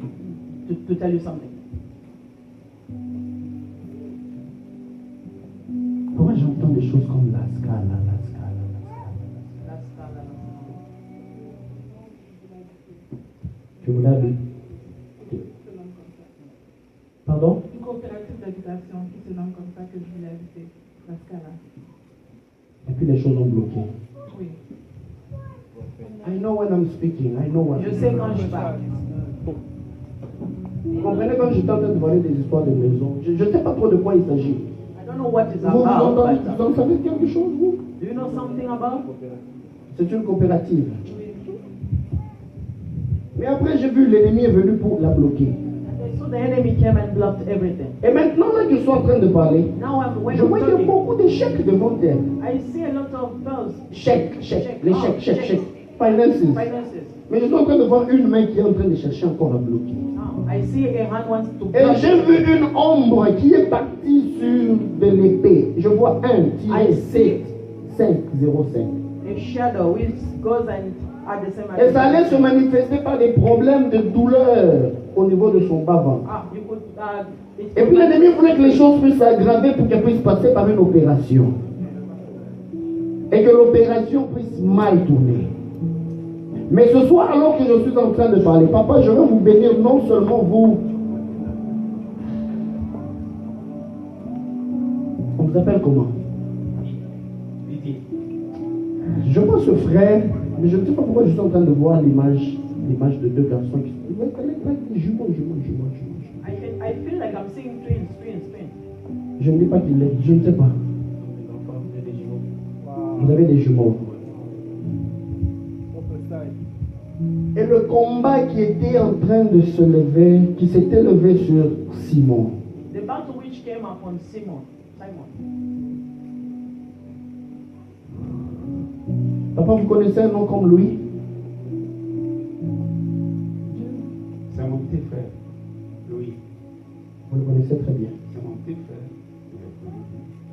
to tell you something.
Pourquoi j'entends des choses comme la scala?
That's
Tu vous l'as dit? Pardon?
Une coopérative d'habitation qui se nomme comme ça que je voulais habiter, la Scala.
Et puis les choses ont bloqué.
Oui.
I know when I'm speaking. I know what.
Je sais quand je parle.
Vous comprenez quand j'étais en train de parler des histoires de maison, je ne sais pas trop de quoi il s'agit.
I don't know what it's
Vous
about,
en
but
savez quelque chose, vous?
do you know something about?
C'est une coopérative. Mais après, j'ai vu l'ennemi est venu pour la bloquer.
So the enemy came and blocked everything.
Et maintenant, là, que je suis en train de parler,
Now when
je
I'm
vois qu'il y a
talking,
beaucoup de chèques devant elle.
I see a lot of bills,
Chèques, les
Oh,
chèques.
chèques.
Finances.
finances.
Mais je suis en train de voir une main qui est en train de chercher encore à bloquer.
Now I see a hand wants to
Et
block.
j'ai vu une ombre qui est partie sur de l'épée. Je vois 1-7-5-0-5.
A shadow which goes and at the same
Et ça allait se manifester par des problèmes de douleur au niveau de son bas-ventre.
you could
Et puis l'ennemi voulait que les choses puissent s'aggraver pour qu'elles puissent passer par une opération. Et que l'opération puisse mal tourner. Mais ce soir, alors que je suis en train de parler, papa, je vais vous bénir non seulement vous. On vous appelle comment? Je vois ce frère, mais je ne sais pas pourquoi je suis en train de voir l'image de deux garçons qui sont. Jumeaux.
I feel like I'm seeing twins.
Je ne dis pas qu'il l'est, je ne sais pas.
Les enfants, j'ai des jumeaux.
Vous avez des jumeaux. Et le combat qui était en train de se lever, qui s'était levé sur Simon.
The battle which came upon Simon.
Papa, vous connaissez un nom comme lui?
C'est mon petit frère, Louis.
Vous le connaissez très bien.
C'est mon petit frère.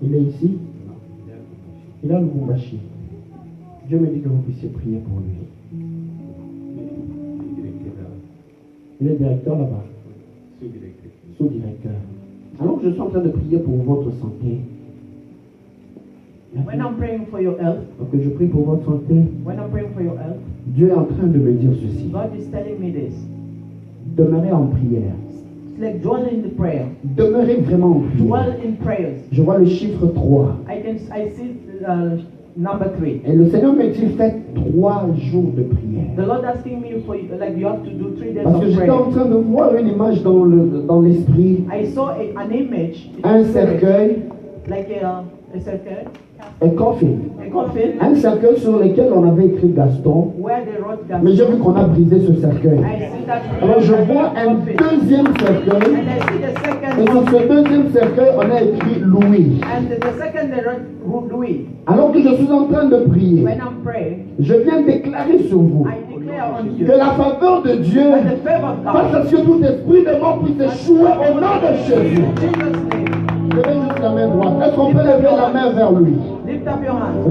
Il est ici?
Non, il est à Lubumbashi.
Il a le Lubumbashi. Dieu me dit que vous puissiez prier pour lui. Il est directeur là-bas.
Sous-directeur.
Sous-directeur. Alors je suis en train de prier pour votre santé.
When I'm praying for your health,
Donc je prie pour votre santé.
when I'm praying for your health,
Dieu est en train de me dire ceci.
God is telling me this.
Demeurez en prière.
It's like dwell in the prayer.
Demeurez vraiment en prière.
Dwell in prayers.
Je vois le chiffre 3.
I see number 3.
Et le Seigneur me dit, faites 3 jours de prière.
The Lord asking me for like you have to do 3 days
Parce que
of
j'étais
prayer.
en train de voir une image dans l'esprit.
I saw an image, in
Un
the spirit,
cercueil,
like a circle,
un coffin.
a coffin,
Un cercueil sur lequel on avait écrit Gaston.
where they wrote
Mais j'ai
Gaston.
vu qu'on a brisé ce cercueil.
I see that.
Alors je vois un deuxième cercueil.
And I see the
Et
second
sur
coffin.
ce deuxième cercueil, on a écrit Louis.
And the second they wrote Louis.
Alors que je suis en train de prier,
When I'm praying,
je viens déclarer sur vous
I declare on
que
you
la faveur de Dieu
that the favor of
fasse
God,
à ce que tout esprit de mort puisse échouer au nom de Jésus.
in Jesus' name,
Levez juste la main droite. Est-ce qu'on peut lever la main vers lui?
lift up your hands.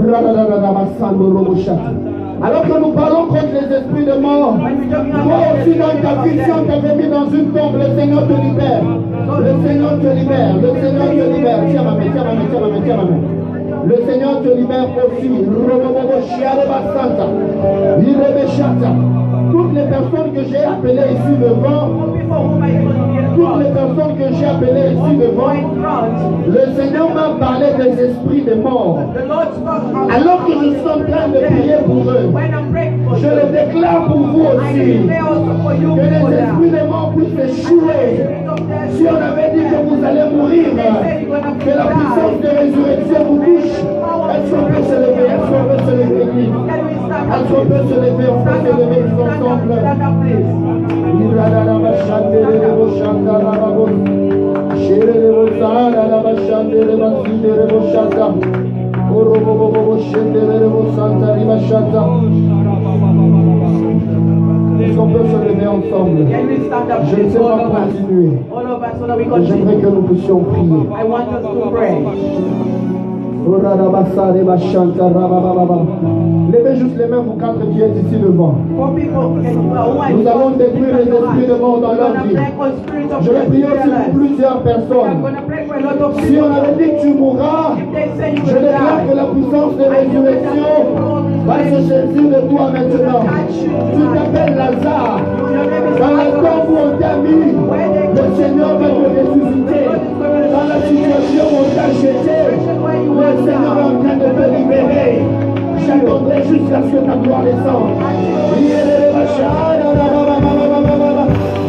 Alors que nous parlons contre les esprits de mort, toi aussi dans ta vie, si on t'avait mis dans une tombe, le Seigneur te libère. Le Seigneur te libère. Le Seigneur te libère. Tiens ma main, tiens ma main, tiens ma main, tiens ma main. Le Seigneur te libère aussi. Toutes les personnes que j'ai appelées ici devant,
People whom I couldn't hear
toutes les
from,
personnes que j'ai appelées ici devant,
in front,
le Seigneur m'a parlé des esprits de mort.
the Lord spoke from
Alors que je suis en train de prier pour eux,
when I'm praying for
je
you,
le déclare pour vous
I
aussi.
declare also for you
Que les
for
esprits
that.
de mort puissent échouer. Si on avait dit que vous allez mourir, que la puissance de résurrection vous touche, est-ce qu'on peut se lever? Est-ce qu'on peut se lever?
Can we stand
Est-ce
up?
qu'on peut se lever? On peut se lever tous ensemble.
Stand up, please.
Est-ce qu'on peut se lever ensemble?
Can we stand up,
Je ne
please?
sais
All
pas
of us.
continuer.
All of us, so that we
Mais j'aimerais
continue.
que nous puissions prier.
I want us to pray.
Levez juste les mains, vous quatre qui êtes ici devant.
For people who are
Nous allons détruire les esprits de mort dans leur vie. Je vais prier aussi pour plusieurs
I'm
personnes.
going to pray for a lot of
Si on avait dit que tu mourras,
If they say you
je
will
déclare que
die,
la puissance de résurrection va se saisir de toi maintenant. Tu t'appelles Lazare. Dans la tombe où on t'a mis, le Seigneur va te ressusciter. Dans la situation où on t'a jeté, le Seigneur est en train de te libérer. J'attendrai jusqu'à ce que ta gloire descende.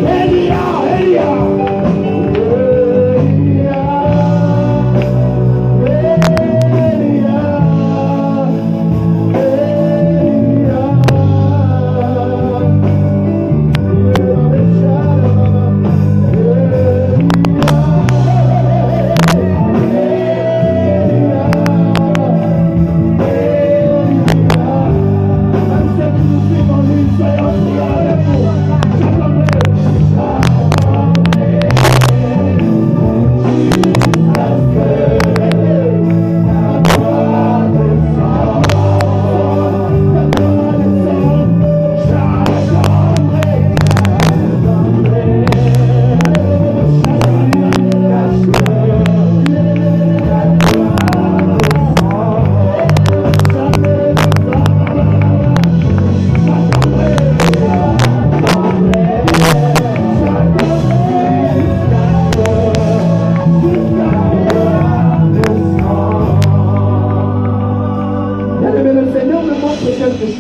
Elia, Elia.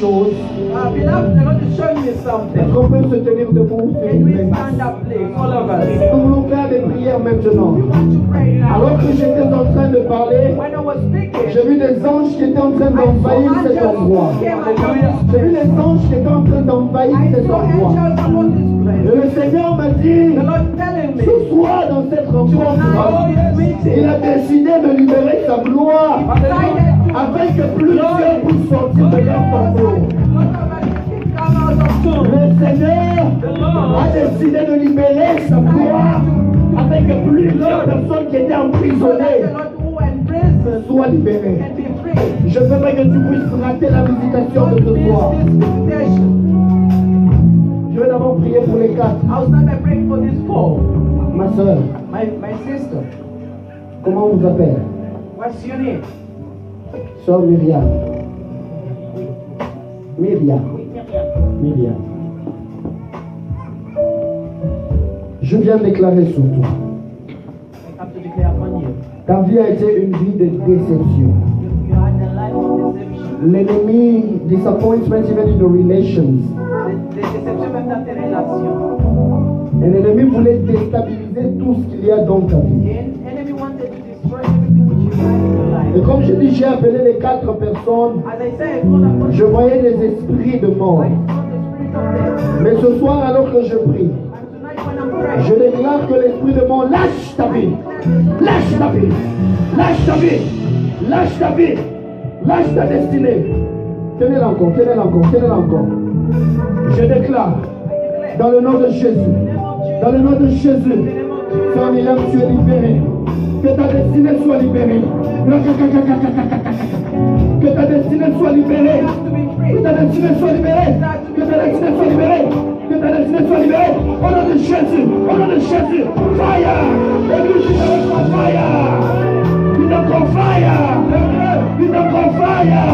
Beloved, the Lord is showing me something.
Est-ce qu'on peut se tenir debout, s'il
Can
vous
we
plaît?
stand up, please? All of us.
Nous voulons faire des prières prière maintenant.
You want to pray now.
Alors que j'étais en train de parler,
When I was speaking,
j'ai vu des anges qui étaient en train
I saw
d'envahir cet endroit.
angels came upon this
J'ai vu
place.
les anges qui étaient en train d'envahir
I
cet
saw
endroit.
angels upon this
Et
place.
le Seigneur m'a dit,
The Lord telling me,
ce soir dans cette rencontre,
tonight,
il a décidé de libérer sa gloire
decided to
afin que plusieurs puissent sortir de leur tombeau. Le Seigneur a décidé de libérer sa gloire afin que plusieurs personnes qui étaient emprisonnées soient libérées. Je veux pas que tu puisses rater la visitation de ce soir. Je vais d'abord prier pour les quatre. Ma soeur,
My sister,
comment on vous appelle?
what's your name?
Sœur Myriam. Myriam. Je viens déclarer sur toi.
I have to declare upon you.
Ta vie a été une vie de déception.
You had the life of deception.
L'ennemi, disappointment even in the relations.
Des déceptions même dans tes relations.
Et l'ennemi voulait déstabiliser tout ce qu'il y a dans ta vie.
The enemy wanted to destroy everything which you had in your life.
Et comme je dis, j'ai appelé les quatre personnes.
As I said, God upon
Je voyais des esprits de mort.
I saw the spirit of death.
Mais ce soir, alors que je prie,
And tonight when I'm praying,
je déclare que l'esprit de mort lâche ta vie. Lâche ta vie. Lâche ta vie. Lâche ta vie. Lâche ta destinée. Tenez-la encore, tenez-la encore, tenez-la encore. Je déclare, dans le nom de Jésus, dans le nom de Jésus, Sœur Myriam, tu es libérée. Que ta destinée soit libérée. Que ta destinée soit libérée. Que ta destinée soit libérée. Que ta destinée soit libérée. Que ta destinée soit libérée. Au nom de Jésus. Au nom de Jésus. Fire. Église, il te prend fire. Il te prend fire. Il te prend fire.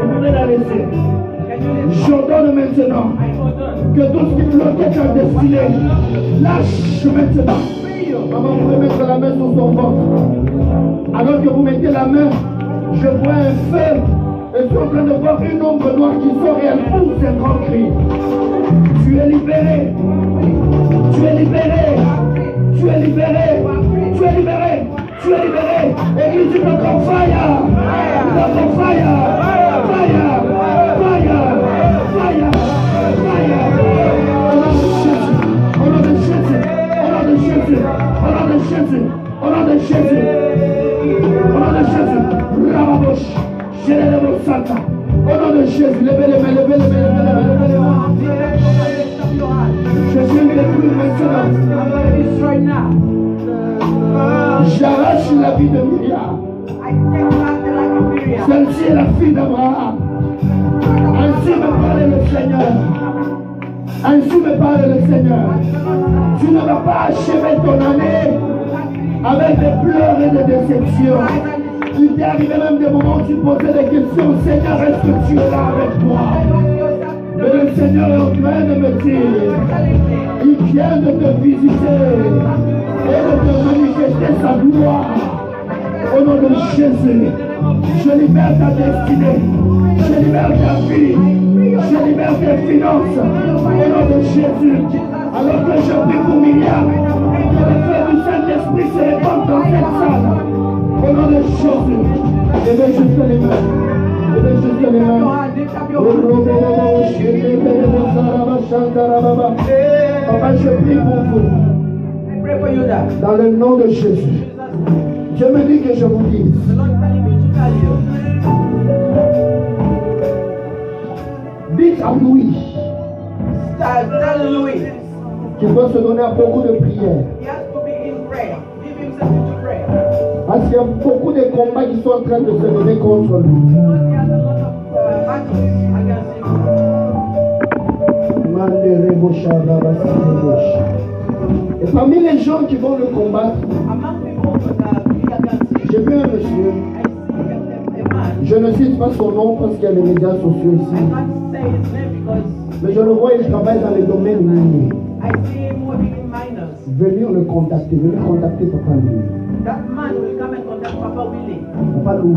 Vous pouvez la laisser. J'ordonne maintenant que tout ce qui bloquait ta destinée, lâche maintenant. Maman, vous pouvez mettre la main sur son ventre. Alors que vous mettez la main, je vois un feu. Et je suis en train de voir une ombre noire qui sort et elle pousse un grand cri. Tu es libéré. Tu es libéré. Tu es libéré. Tu es libéré. Tu es libéré. Église, tu peux encore fire. Tu peux encore fire. Fire. Fire. Fire. Fire. Au nom de Jésus. Au nom de Jésus. Au nom de Jésus. Au nom de Jésus. Au nom de Jésus. Rababosh. Jérémy Santa. Au nom de Jésus. Levez les mains. Levez les mains. Levez les mains. Levez les mains. Je suis détruit maintenant. J'arrache la vie de Myriam. Celle-ci est la fille d'Abraham. Ainsi me parle le Seigneur. Ainsi me parle le Seigneur. Tu ne vas pas achever ton année avec des pleurs et des déceptions. Il t'est arrivé même des moments où tu posais des questions. Seigneur, est-ce que tu es là avec moi? Mais le Seigneur est en train de me dire, il vient de te visiter et de te manifester sa gloire. Au nom de Jésus, je libère ta destinée, je libère ta vie, je libère tes finances. Au nom de Jésus, alors que je prie pour Myriam, que le feu du Saint-Esprit se répande dans cette salle. Au nom de Jésus, levez juste les mains. Levez juste les mains. Papa, je prie pour vous. Dans le nom de Jésus. Je me dis que je vous dise. Dites à Louis qu'il doit se donner à beaucoup de prières. Parce qu'il y a beaucoup de combats qui sont en train de se donner contre lui. Et parmi les gens qui vont le combattre, j'ai vu un monsieur. Je ne cite pas son nom parce qu'il y a les médias sociaux ici. Mais je le vois, il travaille dans les domaines miniers. Venir le contacter, venir contacter Papa Louis. Papa Louis.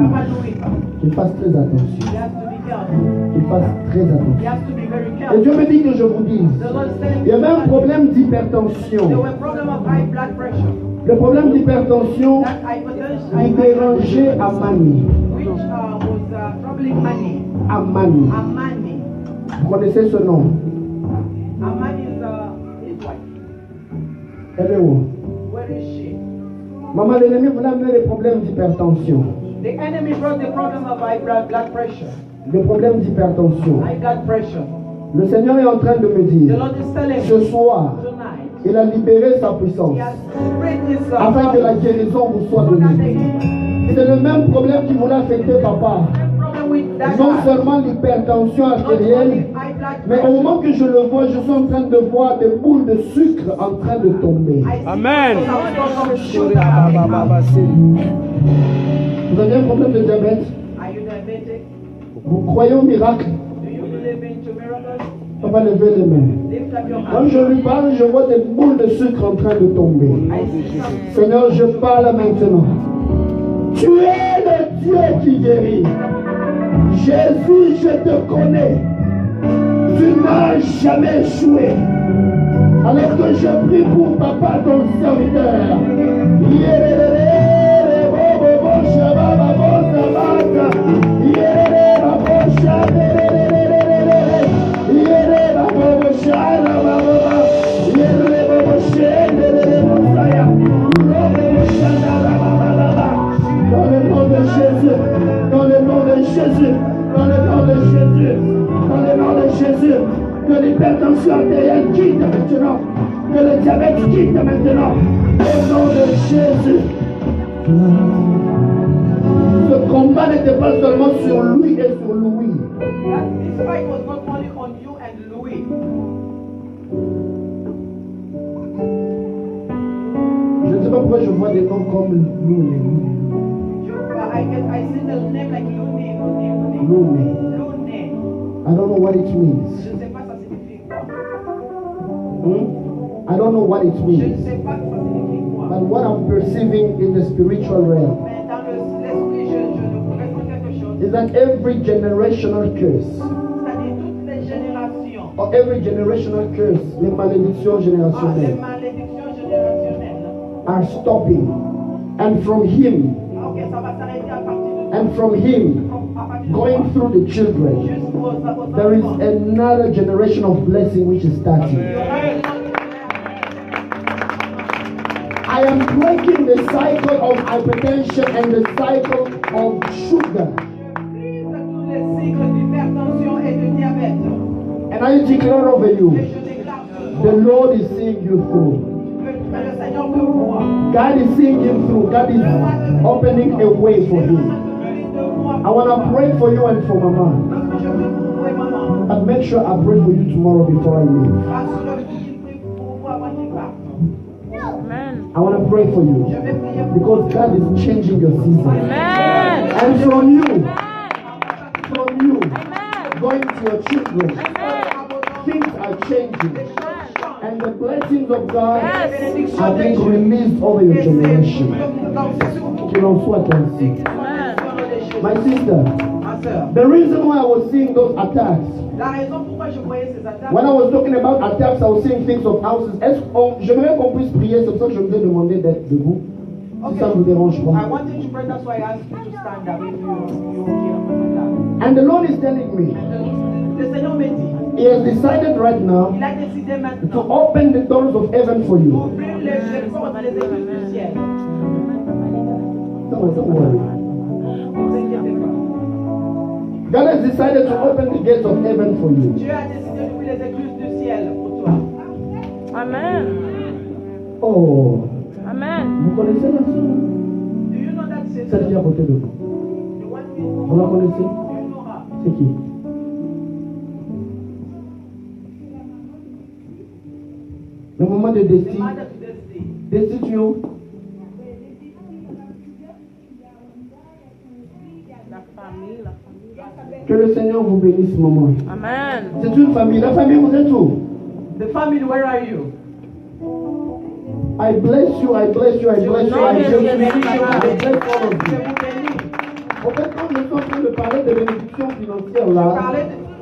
Qu'il fasse très attention. Qu'il fasse très attention. Et Dieu me dit que je vous dise, il y avait un problème d'hypertension.
There were problems of high blood pressure.
Le problème d'hypertension
That hypertension,
lui dérangeait Amani.
which was troubling Mani.
Amani.
Amani.
Vous connaissez ce nom?
Amani is his wife.
Elle est où?
Where is she?
Maman, l'ennemi voulait amener les problèmes d'hypertension.
The enemy brought the problem of high blood pressure.
Le problème d'hypertension.
High blood pressure.
Le Seigneur est en train de me
The
dire,
Lord is telling
ce
me
soir,
tonight.
il a libéré sa puissance
He has freed his
afin que la guérison vous soit donnée. C'est le même problème qui voulait affecter papa.
problem with that
Non
guy.
seulement l'hypertension
Not
artérielle,
only high blood
mais au
pressure.
moment que je le vois, je suis en train de voir des boules de sucre en train de tomber.
I see
Amen.
some sugar coming out.
Vous avez un problème de diabète?
Are you diabetic?
Vous croyez au miracle?
Do you believe into miracles?
On va lever les mains.
Lift up your
Quand
hands.
je lui parle, je vois des boules de sucre en train de tomber.
I see some.
Seigneur, je parle maintenant. Tu es le Dieu qui guérit. Jésus, je te connais. Tu n'as jamais échoué. Alors que je prie pour papa, ton serviteur. Dans le nom de Jésus, dans le nom de Jésus, dans le nom de Jésus, dans le nom de Jésus, que l'hypertension artérielle quitte maintenant, que le diabète quitte maintenant, au nom de Jésus. Ce combat n'était pas seulement sur lui et sur Louis.
This fight was not only on you and Louis.
Je ne sais pas pourquoi je vois des noms comme Louis.
I see the name like Looney.
Louis.
Looney.
I don't know what it means.
Je ne sais pas ça signifie quoi.
I don't know what it
Je ne
means.
sais pas ça signifie quoi.
But what I'm perceiving in the spiritual realm
Mais dans l'esprit, je ressens quelque chose.
is that every generational curse,
C'est-à-dire toutes les générations.
or every generational curse, les malédictions
Les
générationnelles,
malédictions générationnelles.
are stopping. And from him,
Ok, ça va s'arrêter à partir de
and from him,
à partir de
going
quoi?
through the children,
Jusqu'aux
there is
enfants.
another generation of blessing which is starting.
Il y aura une autre
I am breaking the cycle of hypertension and the cycle of sugar.
brise tous les cycles d'hypertension et de diabète.
And I declare over
Et
you,
je déclare ce
the
soir
Lord is seeing you through.
que le Seigneur te voit.
God is seeing him through. God is opening a way for him. I want to pray for you and for Mama.
Parce que je veux pour toi et maman.
And make sure I pray for you tomorrow before I leave.
Assure-le qu'il prie pour vous avant qu'il parte.
I want to pray for you
Je vais prier pour
because God is changing your season.
Amen.
And from you, going to your children, things are changing. And the blessings of God are being released over your generation. Qu'il en soit ainsi. My sister,
Ma sœur,
the reason why I was seeing those attacks,
la raison pourquoi je voyais ces attaques,
when I was talking about attacks, I was seeing things of houses. J'aimerais qu'on puisse prier, c'est pour ça que je vous ai demandé d'être debout. Si ça ne vous dérange
I
pas.
wanted to pray, that's why I asked you to stand up if you hear.
And the Lord is telling me,
Le Seigneur me dit,
He has decided right now
il a décidé
to
maintenant
open the doors of heaven for you.
d'ouvrir les portes des églises du ciel.
Don't worry.
Ne vous inquiétez pas.
God has decided to open the gates of heaven for you.
Dieu a décidé d'ouvrir les églises du ciel pour toi.
Amen.
Oh,
Amen.
vous connaissez la sœur?
Do you know that c'est
Celle qui est à côté de vous.
the one
Vous la connaissez?
you know her?
C'est qui? Le moment de
The
destin.
mother to this day.
Destitution. Que le Seigneur vous bénisse, maman.
Amen.
C'est une famille. La famille, vous êtes où?
The family, where are you?
I bless you, I bless you, I bless you, I bless you, I bless all of
Je
you.
vous bénis.
En fait, quand je suis en train de parler de bénédiction financière là,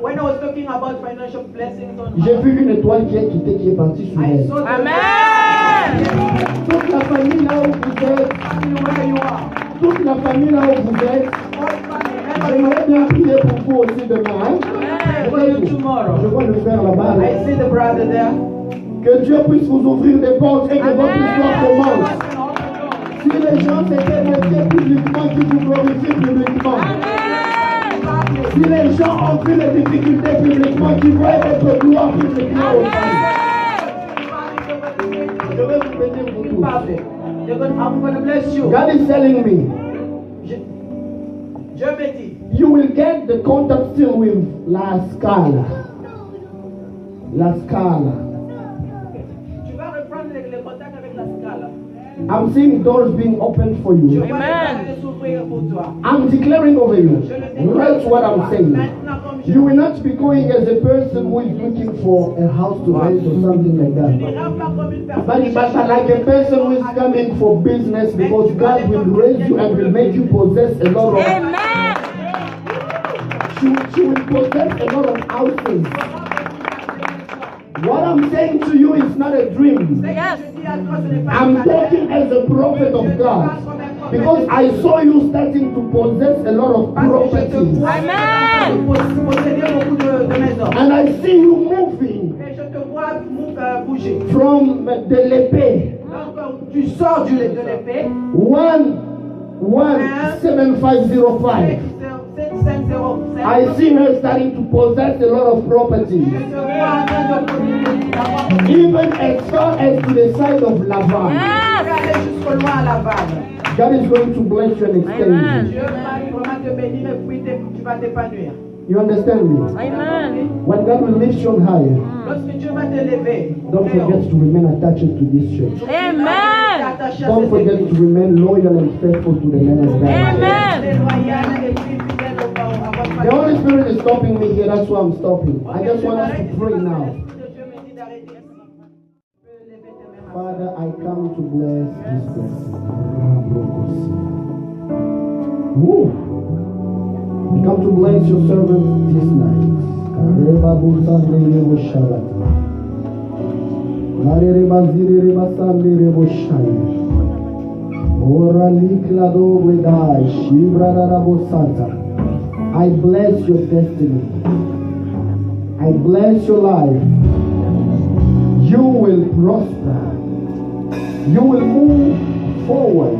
When I was talking about financial blessings on
J'ai
her,
vu une étoile qui est quittée, qui est partie sur
I
elle.
saw the
Amen.
Toute la famille là où vous êtes,
family where you are.
toute la famille là où vous êtes,
All family members.
j'aimerais bien prier pour vous aussi demain. Hein?
I pray for you
Je
tomorrow.
vois le frère là-bas. Là.
I see the brother there.
Que Dieu puisse vous ouvrir des portes et que votre histoire commence. Si les gens s'étaient méfiés publiquement, qu'ils vous glorifient publiquement. Si les gens ont vu les difficultés publiquement, qu'ils voient votre gloire publiquement aussi. Je vais vous bénir pour tous.
I'm going to bless you.
God is telling me,
Dieu me dit,
you will get the contact still with La Scala. La Scala.
tu vas reprendre le contact avec la Scala.
I'm seeing doors being opened for
Je
you.
vois les portes s'ouvrir pour toi.
I'm declaring over you. Write what I'm saying.
Maintenant, comme je
You will not be going as a person who is looking for a house to rent or something like
tu
that.
n'iras pas comme une personne.
But like a person who is coming for business because God will raise you and will make you possess a lot of.
Amen.
She will possess a lot of houses. What I'm saying to you is not a dream.
Yes.
I'm talking as a prophet of God. Because I saw you starting to possess a lot of properties.
Amen.
Posséder beaucoup de maisons.
And I see you moving
Et je te vois bouger.
from the l'épée.
Donc, tu sors de l'épée.
17505.
7505.
I see her starting to possess a lot of properties.
Je te vois en train de
Even as far as to the side of Lavan.
Yes.
aller jusqu'au loin à la vanne.
God is going to bless you and extend
Amen.
you.
Dieu va vraiment te bénir et puis tu vas t'épanouir.
You understand me?
Amen.
When God will lift you on higher,
Lorsque Dieu va te lever,
don't forget to remain attached to this church.
Amen.
Don't forget to remain loyal and faithful to the man of God.
Amen.
The Holy Spirit is stopping me here, that's why I'm stopping. I just want us to pray now. Father, I come to bless this person. Woo. I come to bless your servant this night. Kareba busande rebo shabbat. Lareba zire reba sande rebo shai. Ora likla do wedai. Shibra rabo santa. I bless your destiny. I bless your life. You will prosper. You will move forward.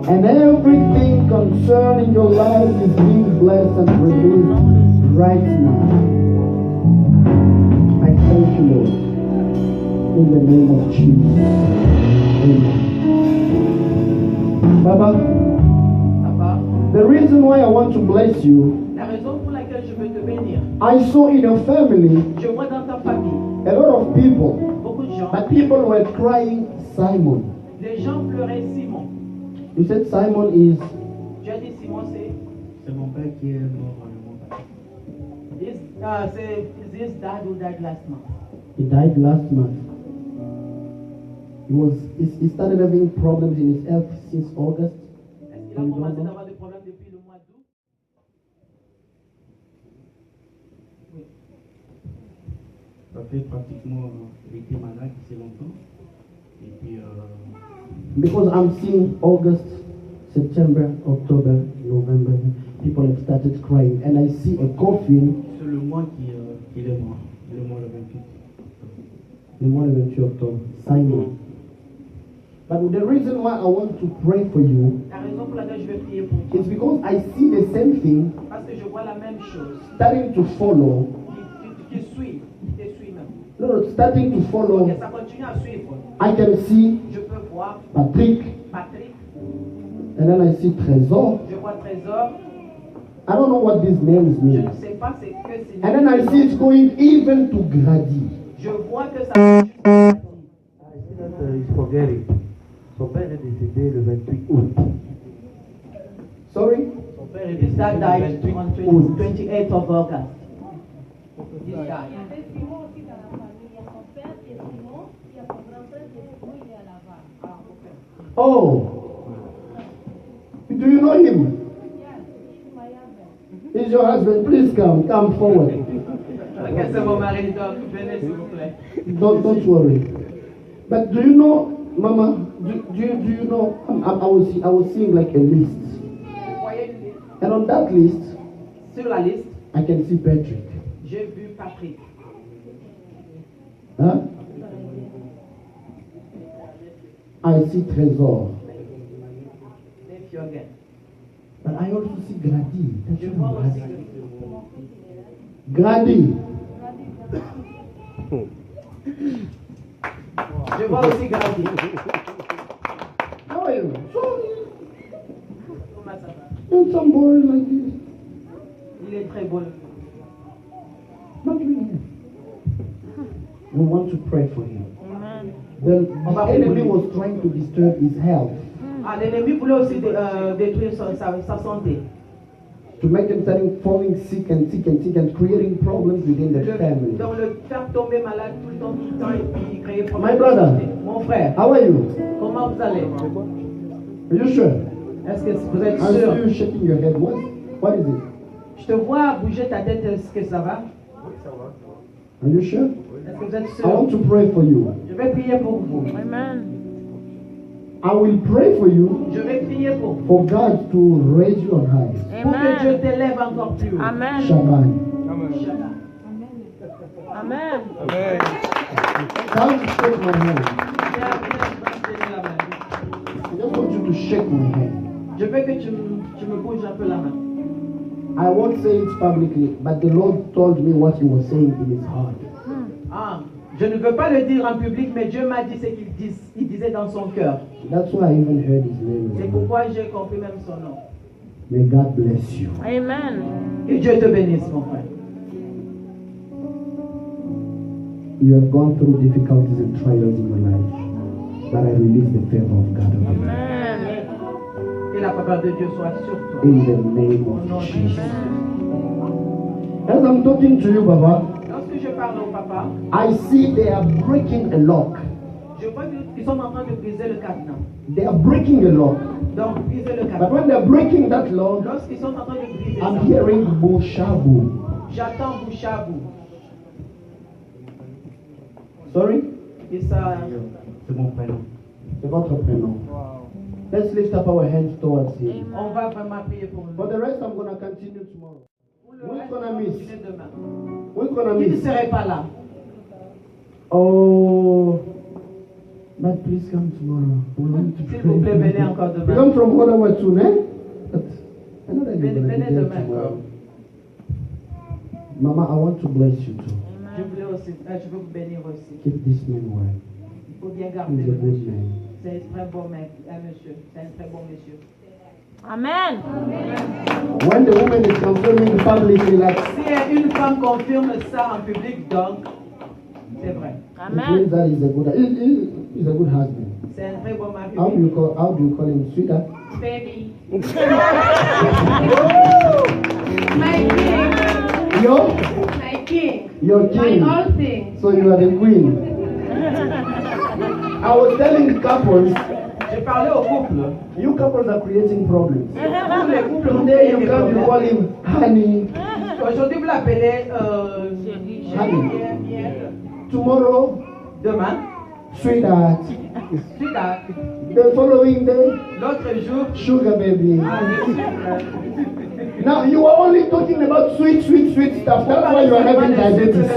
And everything concerning your life is being blessed and released right now. I thank you, Lord. In the name of Jesus. Amen. Baba, the reason why I want to bless you,
La raison pour laquelle je veux te bénir,
I saw in your family
je vois dans ta famille
a lot of people,
beaucoup de gens.
but people were crying Simon.
Les gens pleuraient Simon.
You said Simon is
Tu as dit Simon,
C'est mon père qui est mort le mois passé.
c'est this dad who died last month.
he died last month. He started having problems in his health since August.
Est-ce qu'il a commencé d'avoir des problèmes depuis le mois d'août?
Ça fait pratiquement, il était malade assez longtemps. Et puis,
Because I'm seeing August, September, October, November, people have started crying, and I see a coffin.
c'est le mois qu'il est mort. Le mois le 28.
Le mois le 28 octobre, Simon. But the reason why I want to pray for you
La raison pour laquelle je vais prier pour toi,
is because I see the same thing
parce que je vois la même chose
starting to follow.
qui suit, qui te suit même.
No, starting to follow.
Ok, ça continue à suivre.
I can see
Je peux voir
Patrick,
Patrick,
and then I see Trésor.
je vois Trésor,
I don't know what these names
je
mean.
ne sais pas ce que c'est.
And then I see it going even to Grady.
Je vois que ça continue.
I see that he's forgetting. Son père est décédé le 28 août.
Sorry?
Son père est
His
décédé
dad
le
died
28
on
août.
28th of August. His dad.
Il y avait Simon aussi dans la famille. Il y a son père qui est Simon, il y a son grand-père qui est Simon, il est à Laval.
Oh. Do you know him?
Yes, he's my husband.
Is is your husband. Please come forward.
Ok, c'est mon mari, donc venez s'il vous plaît.
Don't worry. But do you know, Mama? Do you know? I was seeing like a list,
Vous voyez une liste?
and on that list,
Sur la liste,
I can see Patrick.
j'ai vu Patrick.
Huh? I see Trésor.
Et Fiogen.
But I also see Grady. That's
Je
what
vois
I'm
aussi
asking. Grady.
Je vois aussi Grady.
How are you?
Comment ça va?
Handsome boy like this.
Il est très beau.
Not really. We want to pray for him.
Amen.
The enemy was trying to disturb his health,
Ah, l'ennemi voulait aussi détruire sa santé.
to make him starting falling sick and creating problems within the family.
Donc le faire tomber malade tout le temps et puis créer problème.
My brother.
de santé. Mon frère,
How are you?
comment vous allez?
Are you sure?
Est-ce que vous êtes
I see
sûr?
you shaking your head. What is it?
Je te vois bouger ta tête, est-ce que ça va?
Are you sure?
Est-ce que vous êtes
I want
sûr?
to pray for you.
Je vais prier pour vous.
Amen.
I will pray for you
Je vais prier pour vous.
for God to raise you on high.
Pour que Dieu
Amen.
t'élève encore plus haut.
Amen.
Shaban.
Inch'Allah.
Amen.
Come shake my hand.
Viens, tenir la main.
I just want you to shake my hand.
Je veux que tu me bouges un peu la main.
I won't say it publicly, but the Lord told me what He was saying in His heart.
Ah, je ne veux pas le dire en public, mais Dieu m'a dit ce qu'il disait dans son cœur.
That's why I even heard His name.
C'est
as well.
pourquoi j'ai compris même son nom.
May God bless you.
Amen.
Que Dieu te bénisse, mon frère.
You have gone through difficulties and trials in your life, but I release the favor of God over you.
Amen.
Que la faveur de Dieu soit sur toi.
In the name
Au nom
of
de
Jesus.
Jésus.
As I'm talking to you, Baba,
Lorsque je parle au papa,
I see they are breaking a lock.
je vois qu'ils sont en train de briser le cadenas.
They are breaking a lock.
Donc, briser le
But
cadenas.
when they're breaking that lock,
Lorsqu'ils sont en train de briser
I'm
ça,
hearing Bushabu.
j'attends bouche à bout.
Sorry?
Et ça,
C'est mon prénom.
C'est votre prénom. Let's lift up our hands towards Him.
on va vraiment prier pour
For
nous.
the rest, I'm going to continue tomorrow.
Pour le
Who's
reste,
gonna
on va
miss?
continuer demain.
We're going to
Qui ne
miss.
serait pas là?
Oh, but please come tomorrow. We want to
S'il vous plaît, venez
pray.
encore
You
demain.
come from Ottawa too, eh? But I know that you're
Venez,
going to be
venez
there
demain.
tomorrow. Mama, I want to bless you too.
Je voulais aussi, je veux vous bénir aussi.
Keep this man well.
Il faut bien garder
He's a
le
good
monsieur.
man.
C'est un très bon mec, un monsieur. C'est un très bon monsieur.
Amen.
When the woman is confirming publicly that,
Si une femme confirme ça en public, donc, c'est vrai.
it means
Amen.
that he's a good husband.
C'est un très bon mari.
How do you call him, sweetheart?
Baby.
Yo,
My king.
your
My
king.
all things.
So you are the queen. I was telling couples,
J'ai parlé au couple.
you couples are creating problems.
Tous les couples ont
Today
des
you come, you call
problèmes.
him honey.
Aujourd'hui, vous l'appelez
Honey.
miel.
Tomorrow,
Demain,
sweetheart.
sweetheart.
The following day,
L'autre jour,
sugar baby.
ah, je suis
Now you are only talking about sweet stuff. That's why you are having diabetes.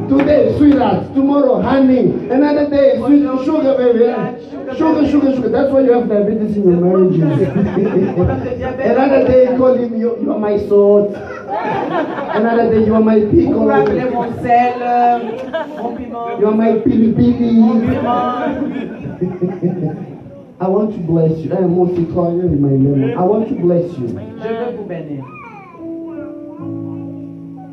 Today, sweetheart. Tomorrow, honey. Another day, sweet sugar baby. Sugar. That's why you have diabetes in your marriages. Another day, call him, you are my salt. Another day, you are my
Vous
pickle.
pouvez appeler mon sel, mon piment,
You are my pili
mon
pili.
piment.
I want to bless you. I want to bless you.
Je veux vous bénir.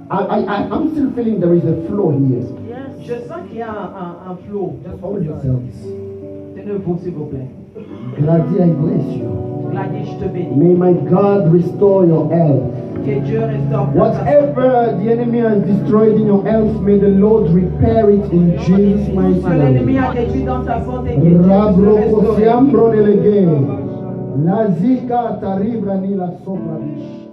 I'm still feeling there is a flow here.
Yes.
Je sens qu'il y a un flot.
Just hold yourselves.
Tenez-vous, s'il vous plaît.
Grady, I bless you.
Gladys, je te bénis.
May my God restore your health.
Que Dieu restaure ta santé.
Whatever the enemy has destroyed in your health, may the Lord repair it in Jesus' mighty
Ce que l'ennemi
name.
a détruit dans ta santé, que Dieu puisse le restaurer.
Rabrokosiambro delege. La zika taribra ni la sobrabish.